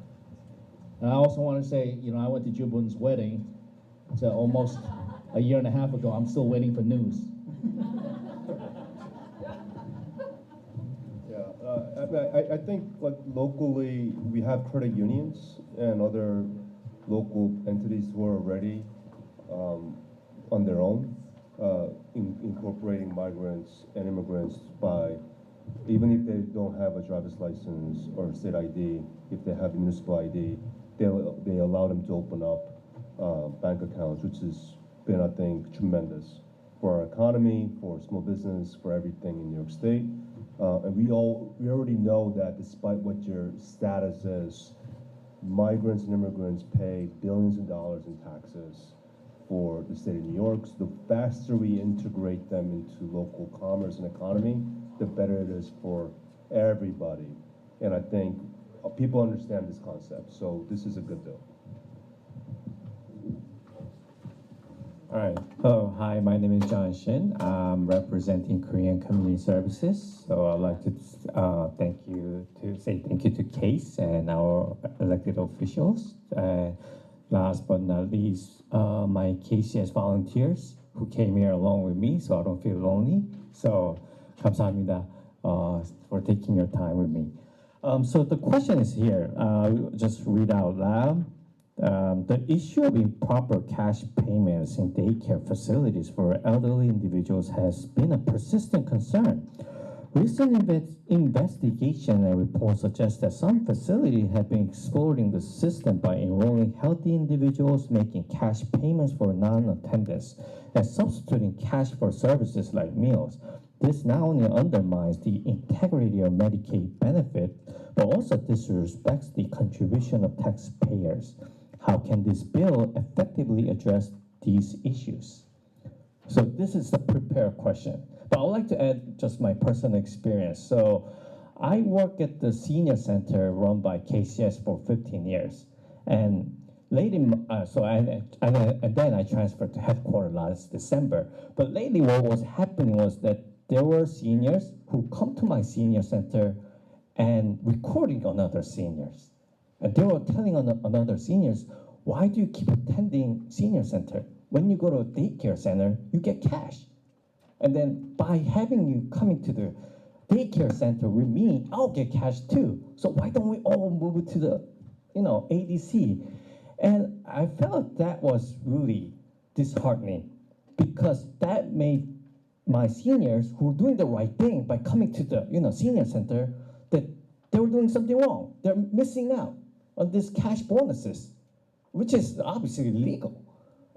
And I also want to say, I went to Jubun's wedding. It's almost a year and a half ago. I'm still waiting for news. I think like locally we have credit unions and other local entities who are already on their own incorporating migrants and immigrants by, even if they don't have a driver's license or state ID, if they have a municipal ID, they allow them to open up bank accounts, which has been, I think, tremendous for our economy, for small business, for everything in New York State. And we already know that despite what your status is, migrants and immigrants pay billions of dollars in taxes for the state of New York. So the faster we integrate them into local commerce and economy, the better it is for everybody. And I think people understand this concept. So this is a good bill. All right. Hello. Hi, my name is John Shin. I'm representing Korean Community Services. So I'd like to say thank you to Case and our elected officials. Last but not least, my KCS volunteers who came here along with me, so I don't feel lonely. So 감사합니다 for taking your time with me. So the question is here. Just read out loud. The issue of improper cash payments in daycare facilities for elderly individuals has been a persistent concern. Recent investigation and reports suggest that some facilities have been exploiting the system by enrolling healthy individuals, making cash payments for non-attendance, and substituting cash for services like meals. This not only undermines the integrity of Medicaid benefit, but also disrespects the contribution of taxpayers. How can this bill effectively address these issues? So this is the prepared question, but I'd like to add just my personal experience. So I work at the senior center run by KCS for 15 years. And lately, and then I transferred to headquarters last December. But lately what was happening was that there were seniors who come to my senior center and recording on other seniors. And they were telling another seniors, why do you keep attending senior center? When you go to a daycare center, you get cash. And then by having you coming to the daycare center with me, I'll get cash too. So why don't we all move to the, ADC? And I felt that was really disheartening because that made my seniors who were doing the right thing by coming to the, senior center, that they were doing something wrong. They're missing out on this cash bonuses, which is obviously illegal.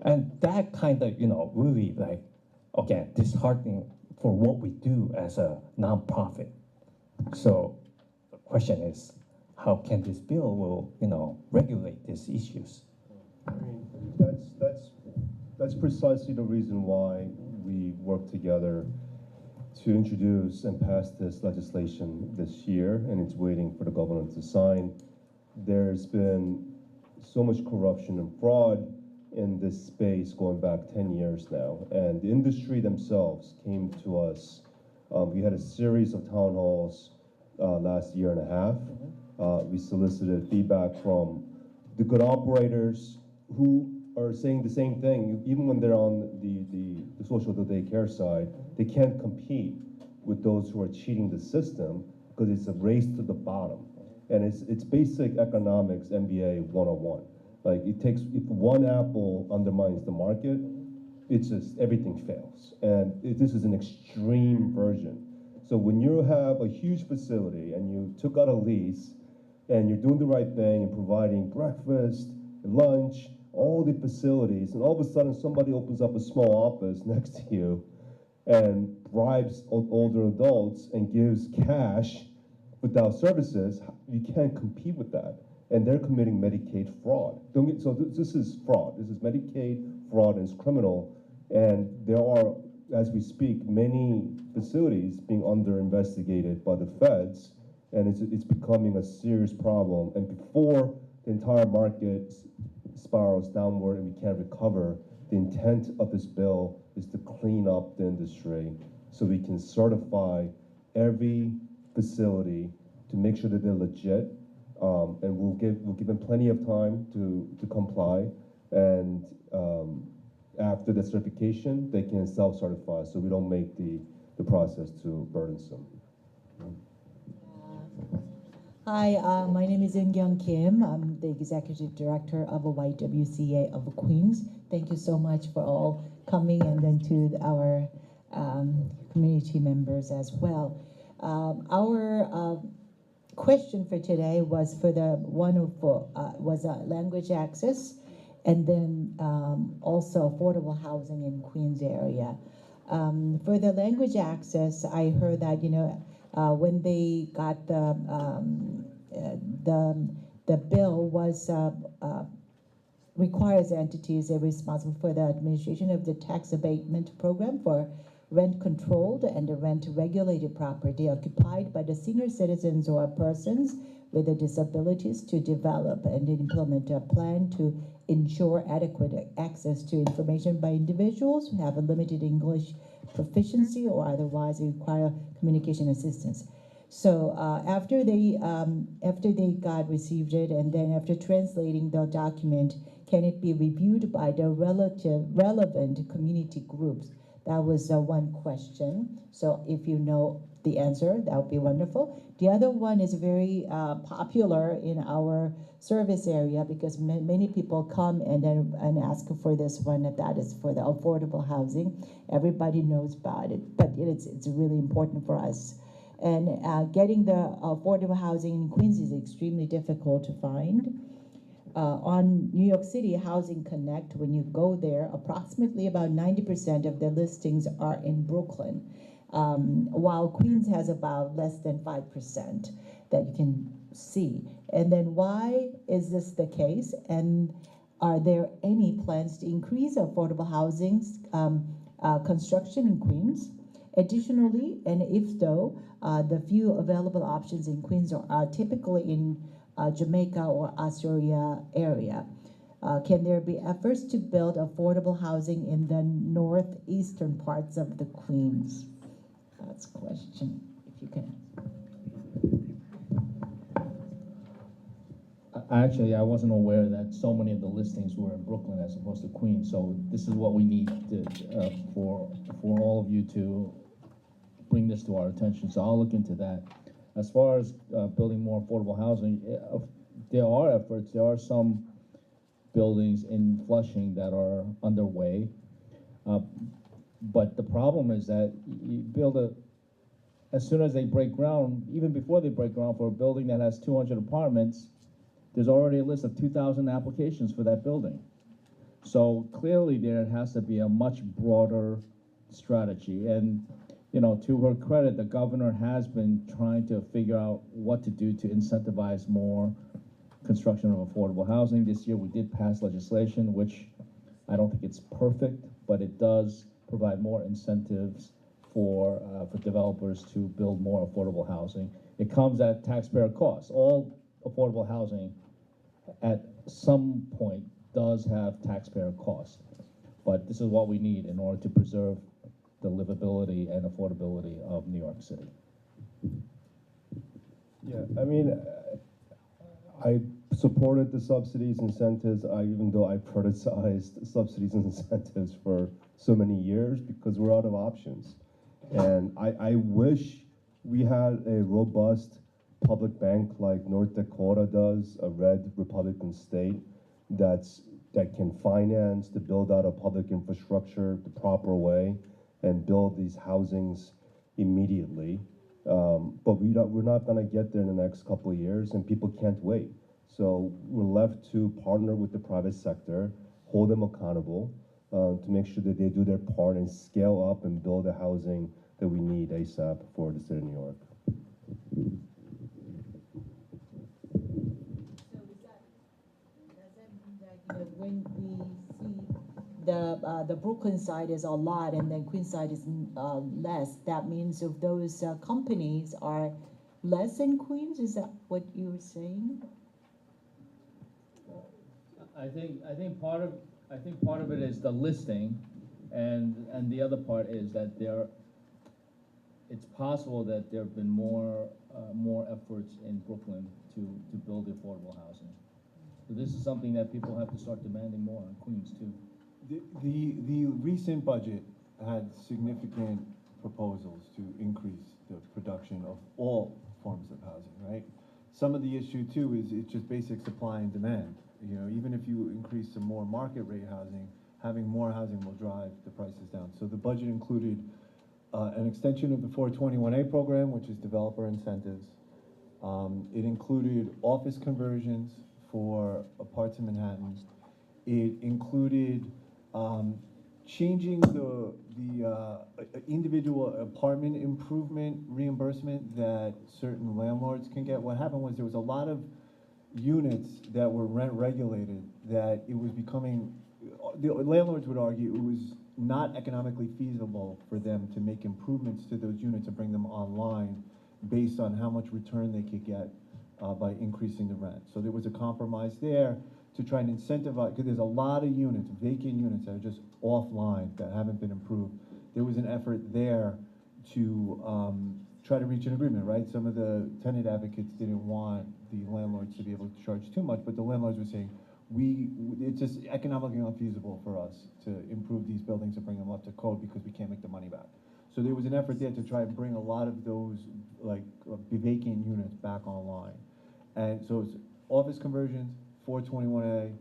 And that kind of, really again, disheartening for what we do as a nonprofit. So the question is, how can this bill will, regulate these issues? I mean, that's precisely the reason why we work together to introduce and pass this legislation this year, and it's waiting for the governor to sign. There's been so much corruption and fraud in this space going back 10 years now, and the industry themselves came to us. We had a series of town halls last year and a half. We solicited feedback from the good operators who are saying the same thing. Even when they're on the social daycare side, they can't compete with those who are cheating the system because it's a race to the bottom. And it's basic economics, MBA 101. Like if one apple undermines the market, it's just everything fails. And this is an extreme version. So when you have a huge facility and you took out a lease and you're doing the right thing and providing breakfast, lunch, all the facilities, and all of a sudden somebody opens up a small office next to you and bribes older adults and gives cash without services, you can't compete with that. And they're committing Medicaid fraud. So this is fraud. This is Medicaid fraud, and it's criminal. And there are, as we speak, many facilities being under investigated by the feds, and it's becoming a serious problem. And before the entire market spirals downward and we can't recover, the intent of this bill is to clean up the industry so we can certify every facility to make sure that they're legit, and we'll give them plenty of time to comply, and after the certification they can self-certify so we don't make the process too burdensome. Hi, my name is Eun-Kyung Kim. I'm the Executive Director of a YWCA of Queens. Thank you so much for all coming, and then to our community members as well. Our question for today was for the language access, and then also affordable housing in Queens area. For the language access, I heard that when they got the bill was requires entities that are responsible for the administration of the tax abatement program for rent-controlled and rent-regulated property occupied by the senior citizens or persons with the disabilities to develop and implement a plan to ensure adequate access to information by individuals who have a limited English proficiency or otherwise require communication assistance. So after they received it, and then after translating the document, can it be reviewed by the relevant community groups? That was one question. So if you know the answer, that would be wonderful. The other one is very popular in our service area because many people come and ask for this one. That is for the affordable housing. Everybody knows about it, but it's really important for us. And getting the affordable housing in Queens is extremely difficult to find. On New York City Housing Connect, when you go there, approximately about 90% of the listings are in Brooklyn, while Queens has about less than 5% that you can see. And then why is this the case? And are there any plans to increase affordable housing construction in Queens? Additionally, and if so, the few available options in Queens are typically in Jamaica or Astoria area. Can there be efforts to build affordable housing in the northeastern parts of the Queens? That's a question, if you can. Actually, I wasn't aware that so many of the listings were in Brooklyn as opposed to Queens. So this is what we need to, for all of you to bring this to our attention. So I'll look into that. As far as building more affordable housing, there are efforts. There are some buildings in Flushing that are underway. But the problem is that you build as soon as they break ground, even before they break ground for a building that has 200 apartments, there's already a list of 2,000 applications for that building. So clearly there has to be a much broader strategy. And you know, to her credit, the governor has been trying to figure out what to do to incentivize more construction of affordable housing. This year we did pass legislation, which I don't think it's perfect, but it does provide more incentives for developers to build more affordable housing. It comes at taxpayer costs. All affordable housing at some point does have taxpayer costs, but this is what we need in order to preserve the livability and affordability of New York City. Yeah, I mean, I supported the subsidies, incentives, even though I criticized subsidies and incentives for so many years because we're out of options. And I wish we had a robust public bank like North Dakota does, a red Republican state that can finance to build out a public infrastructure the proper way and build these housings immediately. But we're not gonna get there in the next couple of years, and people can't wait. So we're left to partner with the private sector, hold them accountable to make sure that they do their part and scale up and build the housing that we need ASAP for the city of New York. So does that mean that when we see the Brooklyn side is a lot and then Queens side is less, that means if those companies are less in Queens? Is that what you were saying? I think part of it is the listing, and the other part is that it's possible that there have been more efforts in Brooklyn to build affordable housing. So this is something that people have to start demanding more in Queens too. The recent budget had significant proposals to increase the production of all forms of housing, right? Some of the issue too is it's just basic supply and demand. You know, even if you increase some more market rate housing, having more housing will drive the prices down. So the budget included an extension of the 421A program, which is developer incentives. It included office conversions for parts of Manhattan. It included changing the individual apartment improvement reimbursement that certain landlords can get. What happened was there was a lot of units that were rent regulated that it was becoming, the landlords would argue it was not economically feasible for them to make improvements to those units and bring them online based on how much return they could get by increasing the rent. So there was a compromise there to try and incentivize, because there's a lot of units, vacant units that are just offline that haven't been improved. There was an effort there to try to reach an agreement, right? Some of the tenant advocates didn't want the landlords to be able to charge too much, but the landlords were saying, it's just economically unfeasible for us to improve these buildings and bring them up to code because we can't make the money back. So there was an effort there to try and bring a lot of those like vacant units back online. And so it's office conversions, 421A,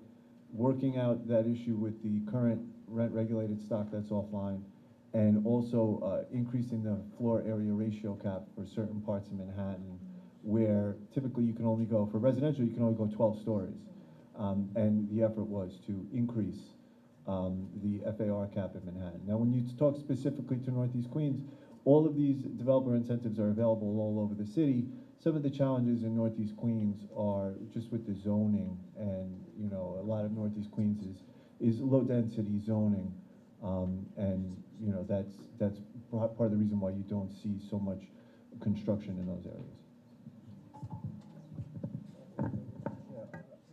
working out that issue with the current rent regulated stock that's offline, and also increasing the floor area ratio cap for certain parts of Manhattan where typically you can only go, for residential, you can only go 12 stories. And the effort was to increase the FAR cap in Manhattan. Now, when you talk specifically to Northeast Queens, all of these developer incentives are available all over the city. Some of the challenges in Northeast Queens are just with the zoning, and you know, a lot of Northeast Queens is low density zoning, and you know, that's part of the reason why you don't see so much construction in those areas.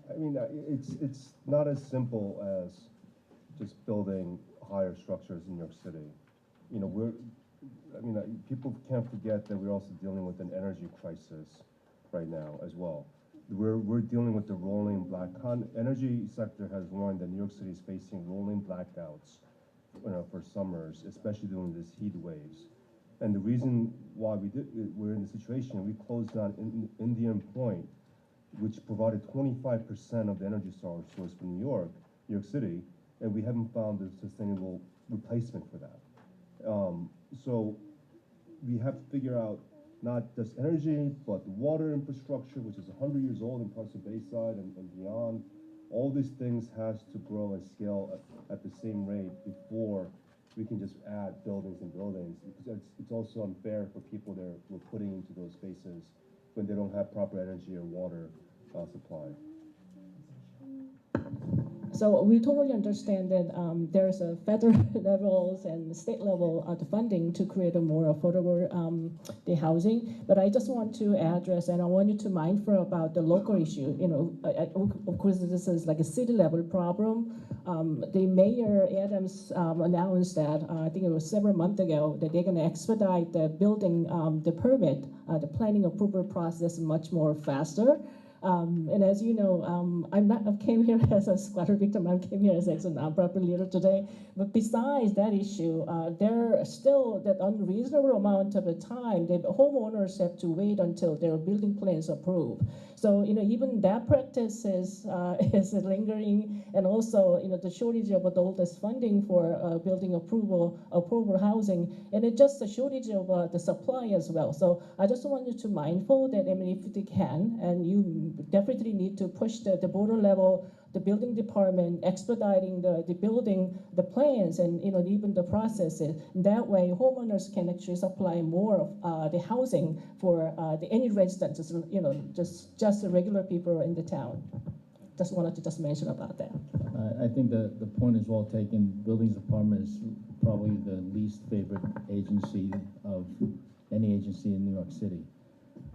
I mean, it's not as simple as just building higher structures in New York City. You know, people can't forget that we're also dealing with an energy crisis right now as well. We're dealing with the rolling energy sector has warned that New York City is facing rolling blackouts, you know, for summers, especially during these heat waves. And the reason why we're in the situation, we closed down Indian Point, which provided 25% of the energy source for New York City, and we haven't found a sustainable replacement for that. So we have to figure out not just energy, but the water infrastructure, which is 100 years old in parts of Bayside and beyond. All these things has to grow and scale at the same rate before we can just add buildings and buildings, because it's also unfair for people that we're putting into those spaces when they don't have proper energy or water supply. So we totally understand that there's a federal levels and state level the funding to create a more affordable the housing. But I just want to address, and I want you to mindful about the local issue. You know, of course, this is like a city level problem. The mayor Adams announced that I think it was several months ago that they're going to expedite the building the permit, the planning approval process much more faster. And as you know, I came here as a squatter victim. I came here as a nonprofit leader today. But besides that issue, there are still that unreasonable amount of the time the homeowners have to wait until their building plans approved. So you know, even that practice is lingering, and also you know the shortage of all this funding for building affordable housing, and it's just a shortage of the supply as well. So I just want you to mindful that I mean, if they can, and you definitely need to push the border level, the building department, expediting the building, the plans, and you know even the processes. That way, homeowners can actually supply more of the housing for any residents, you know, just the regular people in the town. Just wanted to just mention about that. I think the point is well taken. Buildings department is probably the least favorite agency of any agency in New York City.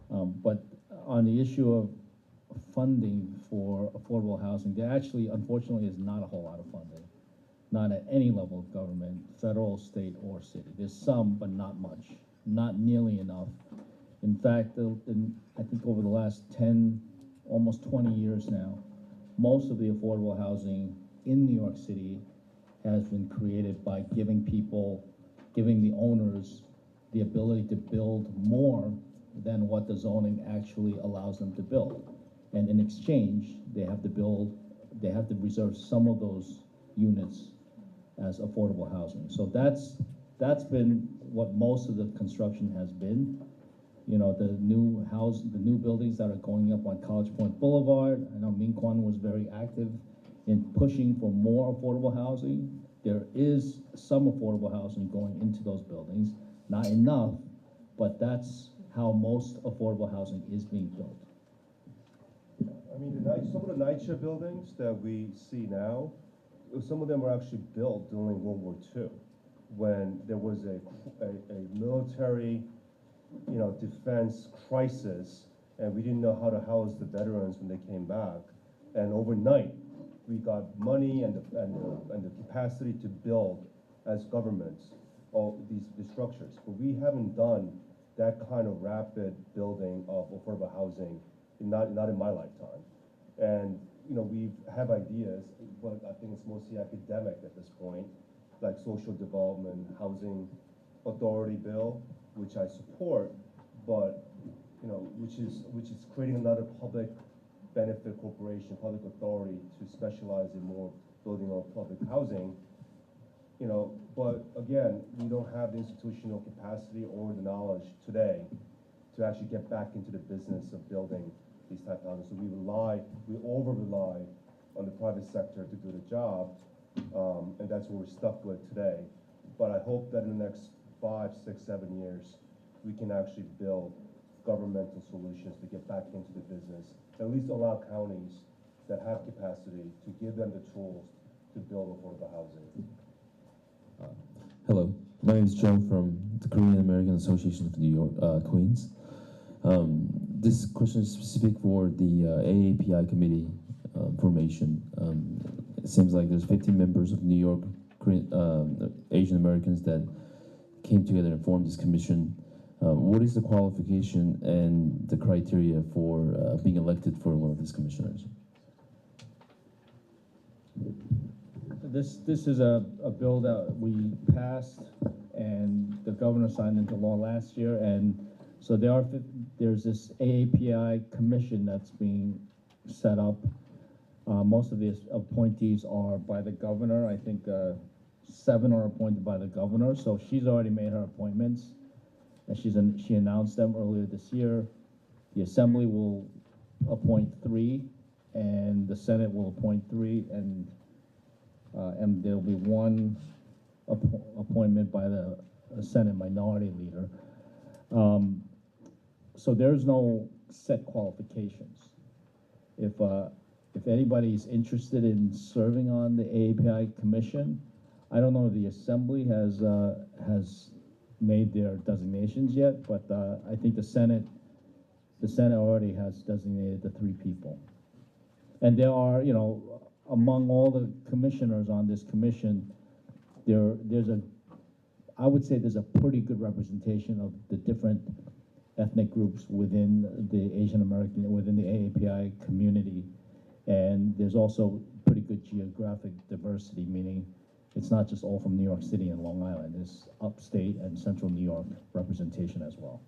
But on the issue of funding for affordable housing, there actually, unfortunately, is not a whole lot of funding. Not at any level of government, federal, state, or city. There's some, but not much. Not nearly enough. In fact, I think over the last 10, almost 20 years now, most of the affordable housing in New York City has been created by giving the owners the ability to build more than what the zoning actually allows them to build. And in exchange, they have to reserve some of those units as affordable housing. So that's been what most of the construction has been. You know, the new buildings that are going up on College Point Boulevard. I know Min Kwan was very active in pushing for more affordable housing. There is some affordable housing going into those buildings, not enough, but that's how most affordable housing is being built. I mean, some of the night shift buildings that we see now, some of them were actually built during World War II, when there was a military, defense crisis, and we didn't know how to house the veterans when they came back. And overnight, we got money and the capacity to build as governments all these structures. But we haven't done that kind of rapid building of affordable housing, not in my lifetime. And we have ideas, but I think it's mostly academic at this point, like social development, housing authority bill, which I support, but which is creating another public benefit corporation, public authority to specialize in more building of public housing. But again, we don't have the institutional capacity or the knowledge today to actually get back into the business of building these type of houses. So we over-rely on the private sector to do the job, and that's what we're stuck with today. But I hope that in the next 5, 6, 7 years, we can actually build governmental solutions to get back into the business, at least allow counties that have capacity to give them the tools to build affordable housing. Hello, my name is Joe from the Korean American Association of New York, Queens. This question is specific for the AAPI committee formation. It seems like there's 15 members of New York Asian Americans that came together and formed this commission. What is the qualification and the criteria for being elected for one of these commissioners? This is a bill that we passed and the governor signed into law last year, and so there's this AAPI commission that's being set up. Most of the appointees are by the governor. I think 7 are appointed by the governor, so she's already made her appointments, and she announced them earlier this year. The Assembly will appoint 3, and the Senate will appoint 3, and there'll be 1 appointment by the Senate Minority Leader. So there's no set qualifications. If anybody's interested in serving on the AAPI Commission, I don't know if the Assembly has made their designations yet, but I think the Senate already has designated the 3 people. And there are, among all the commissioners on this commission, I would say there's a pretty good representation of the different ethnic groups within the within the AAPI community. And there's also pretty good geographic diversity, meaning it's not just all from New York City and Long Island. There's upstate and central New York representation as well.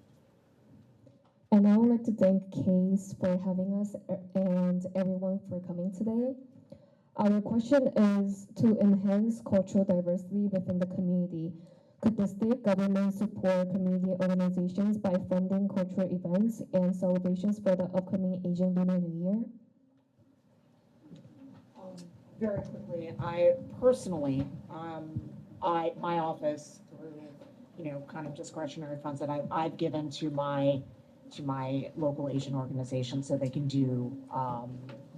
And I would like to thank Case for having us and everyone for coming today. Our question is to enhance cultural diversity within the community. Could the state government support community organizations by funding cultural events and celebrations for the upcoming Asian Lunar New Year? Very quickly, I personally, my office through, kind of discretionary funds that I've given to my local Asian organization so they can do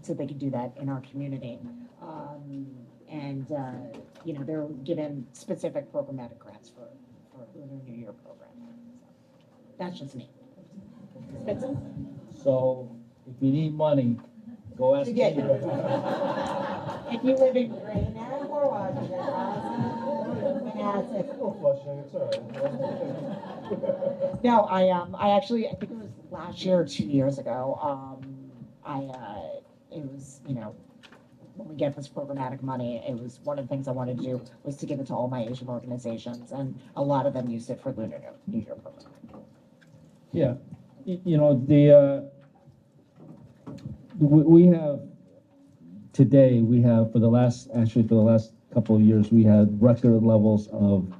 that in our community. They're given specific programmatic grants for Lunar New Year program. So that's just me. Spencer? So if you need money, go ask me. If you live in Green or Washington, no, I actually, I think it was last year or 2 years ago. It was, when we get this programmatic money, it was one of the things I wanted to do was to give it to all my Asian organizations, and a lot of them used it for Lunar New Year program. Yeah, we have today, for the last couple of years, we had record levels of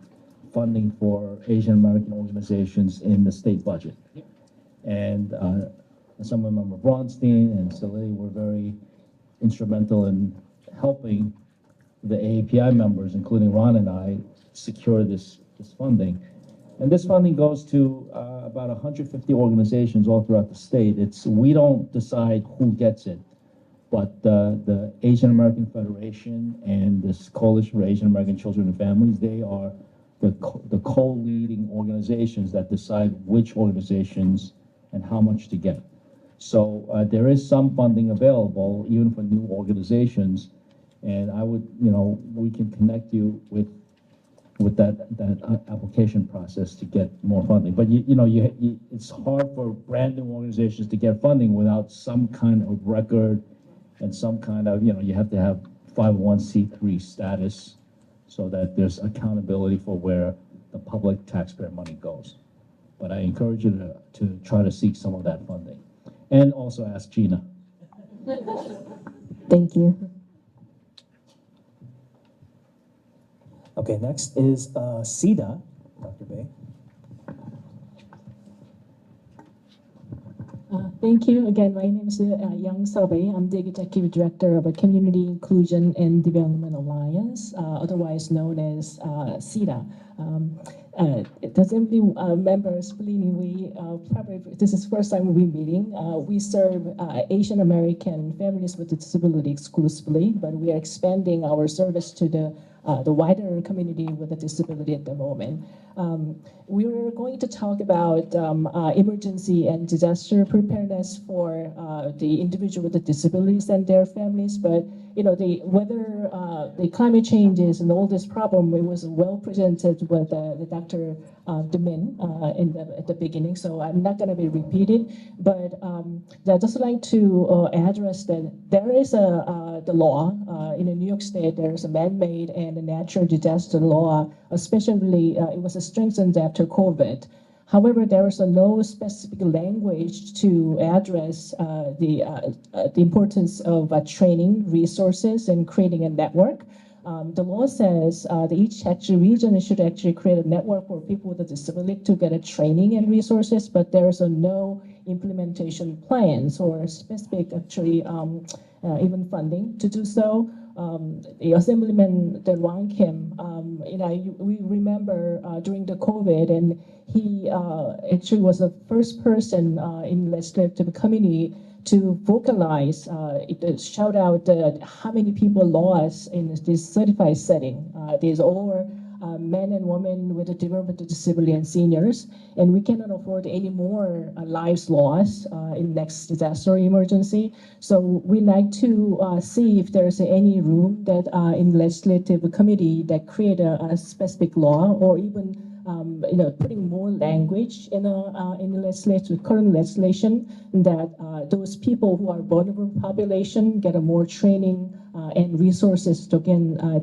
funding for Asian American organizations in the state budget. Yep. And some of Member Braunstein and Saleh were very instrumental in helping the AAPI members, including Ron and I, secure this funding. And this funding goes to about 150 organizations all throughout the state. We don't decide who gets it. but the Asian American Federation and this Coalition for Asian American Children and Families, they are the co-leading organizations that decide which organizations and how much to get. So there is some funding available even for new organizations, and I would, we can connect you with that application process to get more funding. But it's hard for brand new organizations to get funding without some kind of record and some kind of, you have to have 501c3 status so that there's accountability for where the public taxpayer money goes. But I encourage you to try to seek some of that funding. And also ask Gina. Thank you. Okay, next is SIDA, Dr. Bay. Thank you. Again, my name is Young Sobei. I'm the Executive Director of a Community Inclusion and Development Alliance, otherwise known as SIDA. The Assembly members, believe me, we probably, this is the first time we'll be meeting. We serve Asian American families with disability exclusively, but we are expanding our service to the wider community with a disability at the moment. We were going to talk about emergency and disaster preparedness for the individual with the disabilities and their families, but whether the climate changes and all this problem, it was well presented with the Dr. Demin at the beginning, so I'm not going to be repeated, but I'd just like to address that there is the law in New York State. There's a man-made and a natural disaster law, especially it was strengthened after COVID. However, there is no specific language to address the importance of training resources and creating a network. The law says that each region should actually create a network for people with a disability to get a training and resources, but there is no implementation plans or specific even funding to do so. The Assemblyman Wang Kim, we remember during the COVID, and he actually was the first person in legislative committee to vocalize, shout out how many people lost in this certified setting. There's over men and women with a developmental disability and seniors, and we cannot afford any more lives lost in next disaster emergency. So we like to see if there's any room that in legislative committee that create a specific law, or even putting more language in the current legislation, that those people who are vulnerable population get a more training and resources to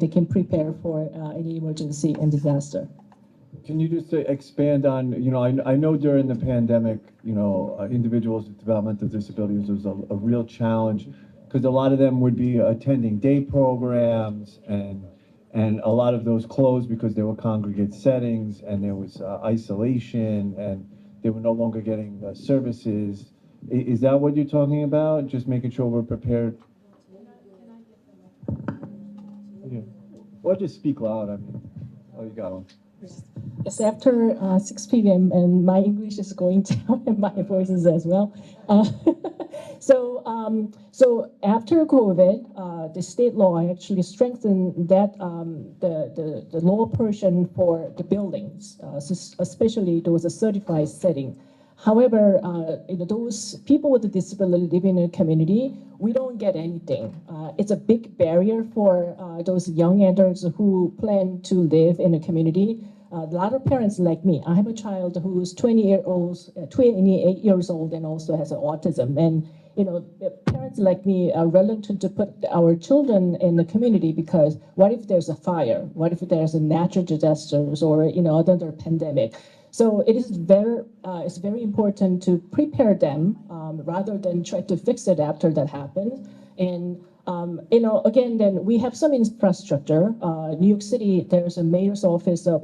they can prepare for any emergency and disaster. Can you just expand on, I know during the pandemic, individuals with developmental disabilities was a real challenge, because a lot of them would be attending day programs, and a lot of those closed because they were congregate settings, and there was isolation, and they were no longer getting services. Is that what you're talking about? Just making sure we're prepared? Yeah. Or just speak loud. I mean, oh, you got one. It's after 6 p.m. and my English is going down and my voice is as well. So after COVID, the state law actually strengthened that the law portion for the buildings, especially there was a certified setting. However, those people with a disability living in a community, we don't get anything. It's a big barrier for those young adults who plan to live in a community. A lot of parents like me, I have a child who's 28 years old and also has autism. And parents like me are reluctant to put our children in the community, because what if there's a fire? What if there's a natural disasters or another pandemic? So it is it's very important to prepare them rather than try to fix it after that happens. And again, then we have some infrastructure. New York City, there's a mayor's office of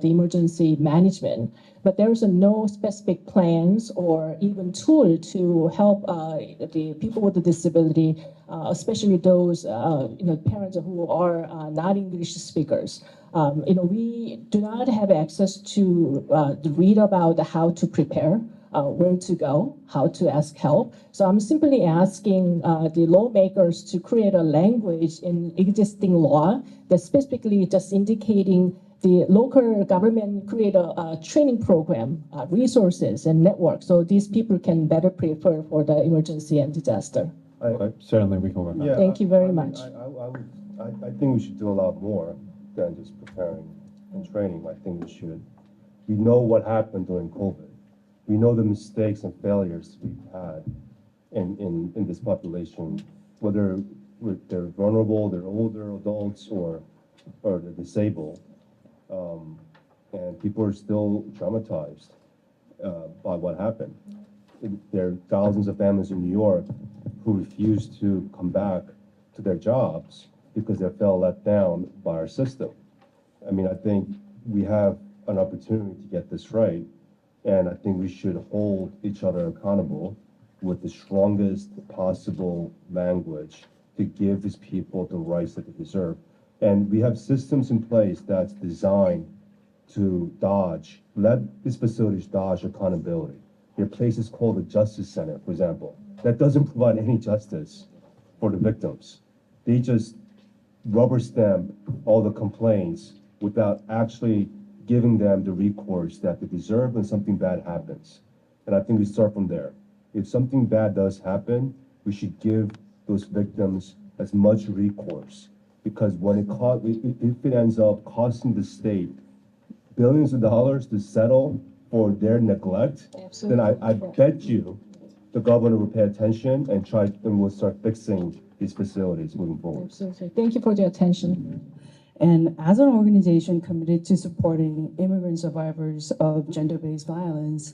the emergency management, but there's no specific plans or even tool to help the people with a disability, especially those parents who are not English speakers. We do not have access to read about how to prepare. where to go, how to ask help. So I'm simply asking the lawmakers to create a language in existing law that specifically just indicating the local government create a training program, resources and network, so these people can better prepare for the emergency and disaster. Certainly, we can work on that. Thank you very much. I think we should do a lot more than just preparing and training. I think we know what happened during COVID. We know the mistakes and failures we've had in this population, whether they're vulnerable, they're older adults, or they're disabled. And people are still traumatized by what happened. There are thousands of families in New York who refuse to come back to their jobs because they felt let down by our system. I mean, I think we have an opportunity to get this right, and I think we should hold each other accountable with the strongest possible language to give these people the rights that they deserve. And we have systems in place that's designed to let these facilities dodge accountability. There are places called the Justice Center, for example, that doesn't provide any justice for the victims. They just rubber stamp all the complaints without actually giving them the recourse that they deserve when something bad happens. And I think we start from there. If something bad does happen, we should give those victims as much recourse, because when if it ends up costing the state billions of dollars to settle for their neglect, then I bet you the governor will pay attention and will start fixing these facilities moving forward. Absolutely. Thank you for the attention. And as an organization committed to supporting immigrant survivors of gender-based violence,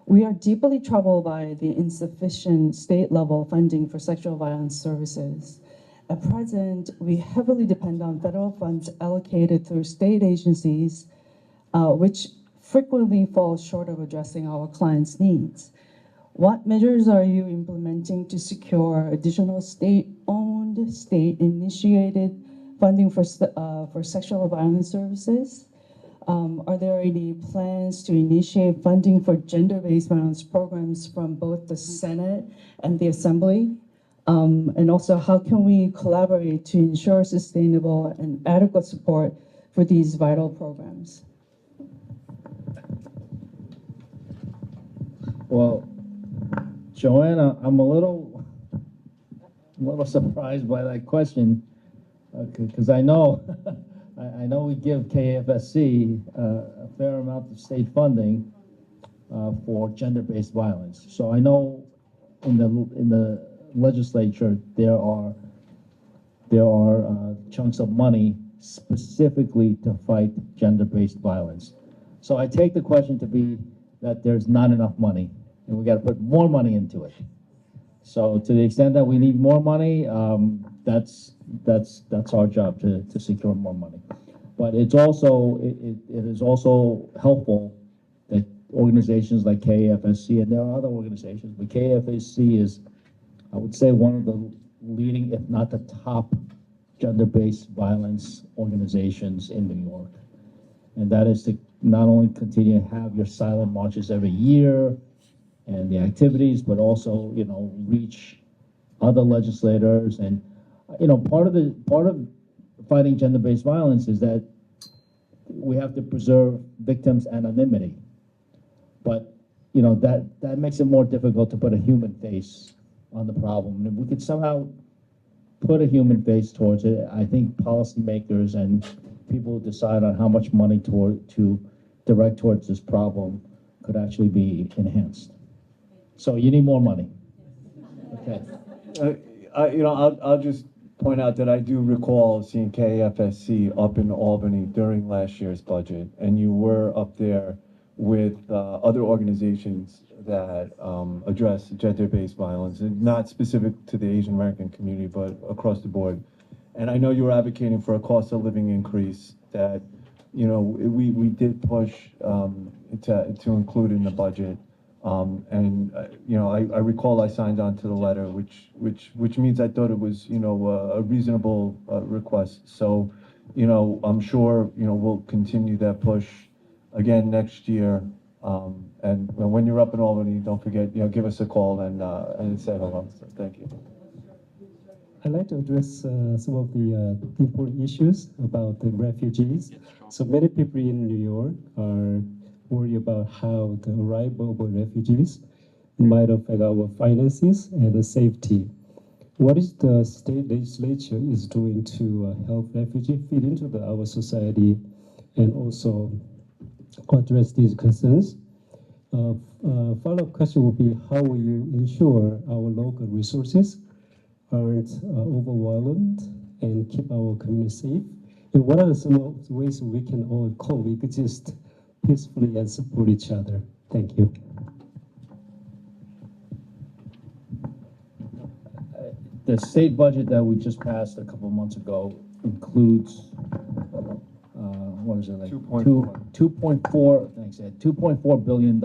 we are deeply troubled by the insufficient state-level funding for sexual violence services. At present, we heavily depend on federal funds allocated through state agencies, which frequently fall short of addressing our clients' needs. What measures are you implementing to secure additional state-owned, state-initiated funding for sexual violence services? Are there any plans to initiate funding for gender-based violence programs from both the Senate and the Assembly? And also, how can we collaborate to ensure sustainable and adequate support for these vital programs? Well, Joanna, I'm a little surprised by that question, because I know I know we give KFSC a fair amount of state funding for gender-based violence. So I know in the legislature there are chunks of money specifically to fight gender-based violence. So I take the question to be that there's not enough money, and we got to put more money into it. So to the extent that we need more money, that's our job to secure more money. But it's also it is also helpful that organizations like KFSC, and there are other organizations, but KFSC is, I would say, one of the leading, if not the top, gender-based violence organizations in New York. And that is to not only continue to have your silent marches every year and the activities, but also, reach other legislators. And, part of fighting gender-based violence is that we have to preserve victims' anonymity. But, that makes it more difficult to put a human face on the problem. And if we could somehow put a human face towards it, I think policymakers and people who decide on how much money to direct towards this problem could actually be enhanced. So you need more money. Okay. I'll just point out that I do recall seeing KFSC up in Albany during last year's budget, and you were up there with other organizations that address gender-based violence, and not specific to the Asian American community, but across the board. And I know you were advocating for a cost of living increase that, we did push to include in the budget. I recall I signed on to the letter, which means I thought it was, a reasonable request. So, I'm sure, we'll continue that push again next year. And when you're up in Albany, don't forget, give us a call and say hello. So thank you. I'd like to address some of the important issues about the refugees. So many people in New York are worried about how the arrival of refugees might affect our finances and the safety. What is the state legislature is doing to help refugees fit into our society and also address these concerns? Follow-up question would be, how will you ensure our local resources aren't overwhelmed and keep our community safe? And what are some of the ways we can all coexist peacefully and support each other? Thank you. The state budget that we just passed a couple of months ago includes, what is it, like 2.4, thanks Ed, $2.4 billion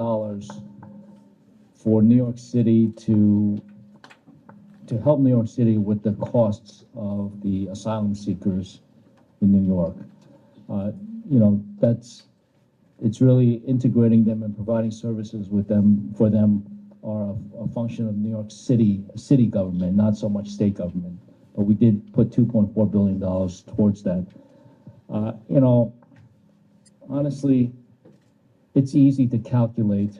for New York City to help New York City with the costs of the asylum seekers in New York. It's really integrating them and providing services with them, for them, are a function of New York City government, not so much state government. But we did put $2.4 billion towards that. Honestly, it's easy to calculate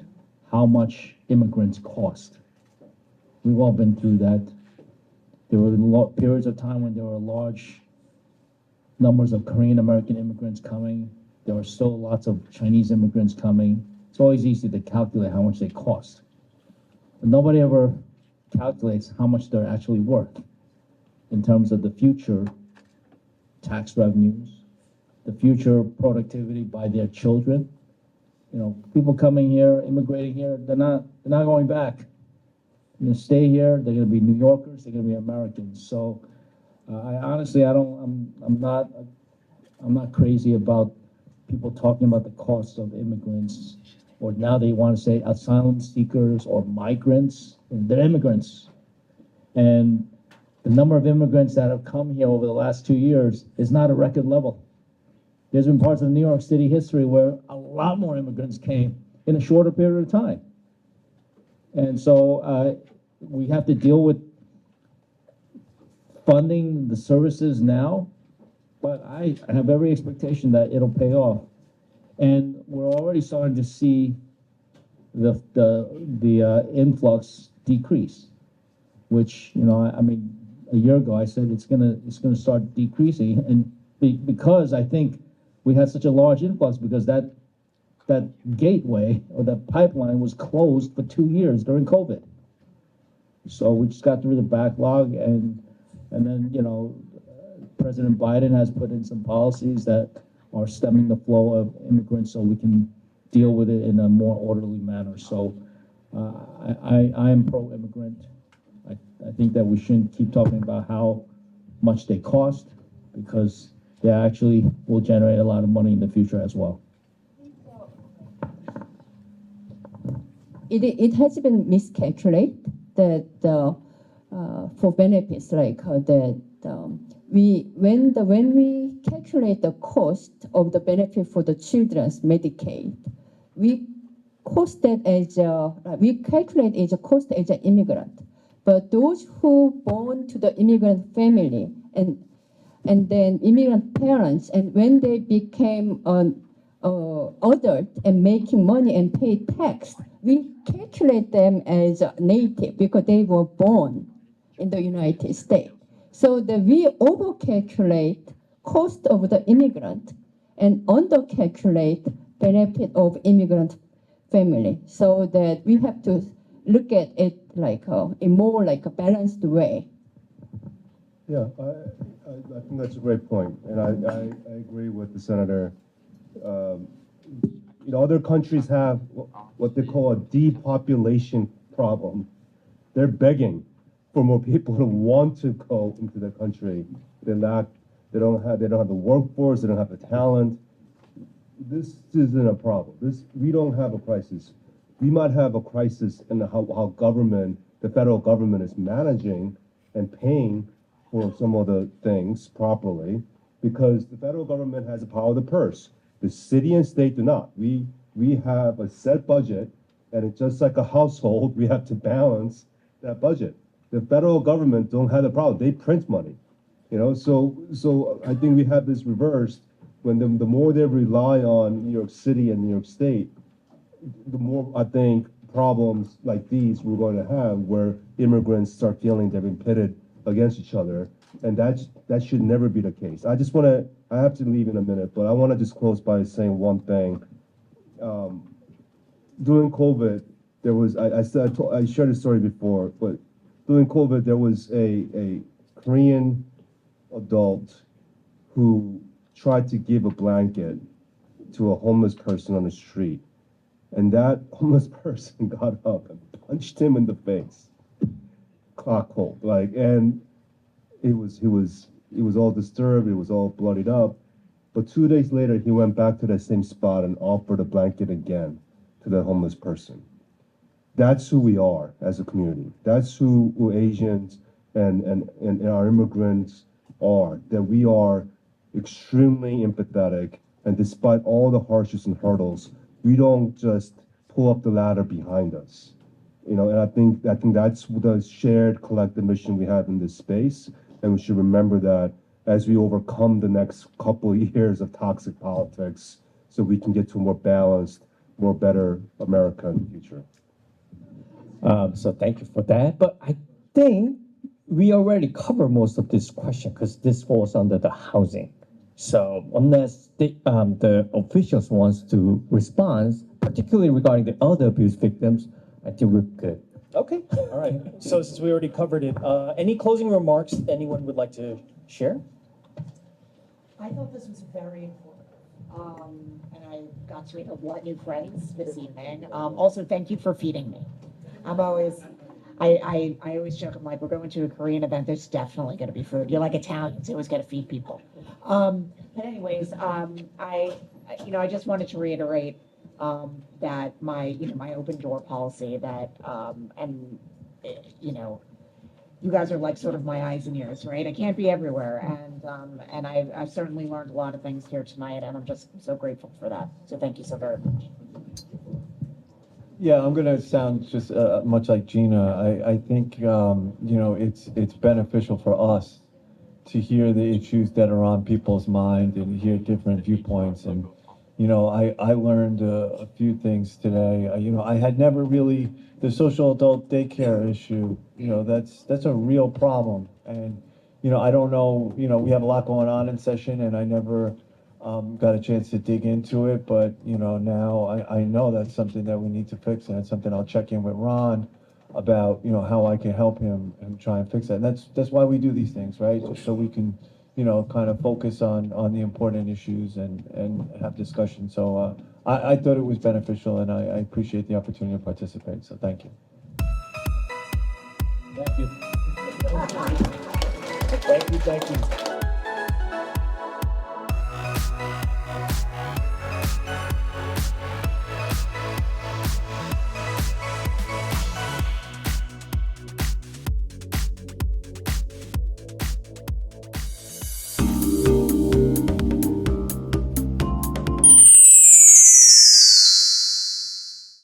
how much immigrants cost. We've all been through that. There were periods of time when there were large numbers of Korean American immigrants coming. There are still lots of Chinese immigrants coming. It's always easy to calculate how much they cost. But nobody ever calculates how much they're actually worth in terms of the future tax revenues, the future productivity by their children. People coming here, immigrating here, they're not going back. They're gonna stay here. They're gonna be New Yorkers. They're gonna be Americans. So, I'm not crazy about people talking about the cost of immigrants, or now they want to say asylum seekers or migrants. They're immigrants, and the number of immigrants that have come here over the last 2 years is not a record level. There's been parts of New York City history where a lot more immigrants came in a shorter period of time. And so we have to deal with funding the services now, but I have every expectation that it'll pay off. And we're already starting to see the influx decrease, which, a year ago I said it's gonna start decreasing, and because I think we had such a large influx because that gateway or that pipeline was closed for 2 years during COVID. So we just got through the backlog, and then President Biden has put in some policies that are stemming the flow of immigrants so we can deal with it in a more orderly manner. So I am pro-immigrant. I think that we shouldn't keep talking about how much they cost, because they actually will generate a lot of money in the future as well. It has been miscalculated that for benefits like that when we calculate the cost of the benefit for the children's Medicaid, we calculate as a cost as an immigrant. But those who born to the immigrant family and then immigrant parents, and when they became an adult and making money and pay tax, we calculate them as a native because they were born in the United States. So that we overcalculate cost of the immigrant and undercalculate benefit of immigrant family. So that we have to look at it like in more like a balanced way. Yeah, I think that's a great point, and I agree with the senator. Other countries have what they call a depopulation problem. They're begging for more people to want to go into the country. They don't have the workforce. They don't have the talent. This isn't a problem. We don't have a crisis. We might have a crisis in how the federal government is managing and paying for some of the things properly, because the federal government has the power of the purse. The city and state do not. We We have a set budget, and it's just like a household, we have to balance that budget. The federal government don't have the problem. They print money, so I think we have this reversed. When the more they rely on New York City and New York State, the more I think problems like these we're going to have, where immigrants start feeling they've been pitted against each other, and that should never be the case. I have to leave in a minute, but I want to just close by saying one thing. During COVID, there was I shared a story before, but during COVID there was a Korean adult who tried to give a blanket to a homeless person on the street. And that homeless person got up and punched him in the face. Clock hold. And he was all disturbed, he was all bloodied up. But 2 days later, he went back to that same spot and offered a blanket again to the homeless person. That's who we are as a community. That's who Asians and our immigrants are, that we are extremely empathetic, and despite all the hardships and hurdles, we don't just pull up the ladder behind us. And I think that's the shared collective mission we have in this space, and we should remember that as we overcome the next couple of years of toxic politics, so we can get to a more balanced, more better America in the future. So thank you for that. But I think we already covered most of this question because this falls under the housing. So unless the officials wants to respond, particularly regarding the other abuse victims, I think we're good. Okay, all right. So since we already covered it, any closing remarks anyone would like to share? I thought this was very important, and I got to meet a lot of new friends this evening. Also, thank you for feeding me. I always joke, I'm like, we're going to a Korean event, there's definitely going to be food. You're like Italians, you always got to feed people. But anyways, I just wanted to reiterate that my open door policy, that you guys are like sort of my eyes and ears, right? I can't be everywhere, and I've certainly learned a lot of things here tonight, and I'm just so grateful for that. So thank you so very much. Yeah, I'm gonna sound just much like Gina. I think it's beneficial for us to hear the issues that are on people's mind and hear different viewpoints. And I learned a few things today. I had never really the social adult daycare issue. That's a real problem. And I don't know. We have a lot going on in session, and I never got a chance to dig into it, but now I know that's something that we need to fix, and it's something I'll check in with Ron about, how I can help him and try and fix that. And that's why we do these things, right? Just so we can, kind of focus on the important issues and have discussion. So I thought it was beneficial, and I appreciate the opportunity to participate. So thank you. Thank you. Thank you.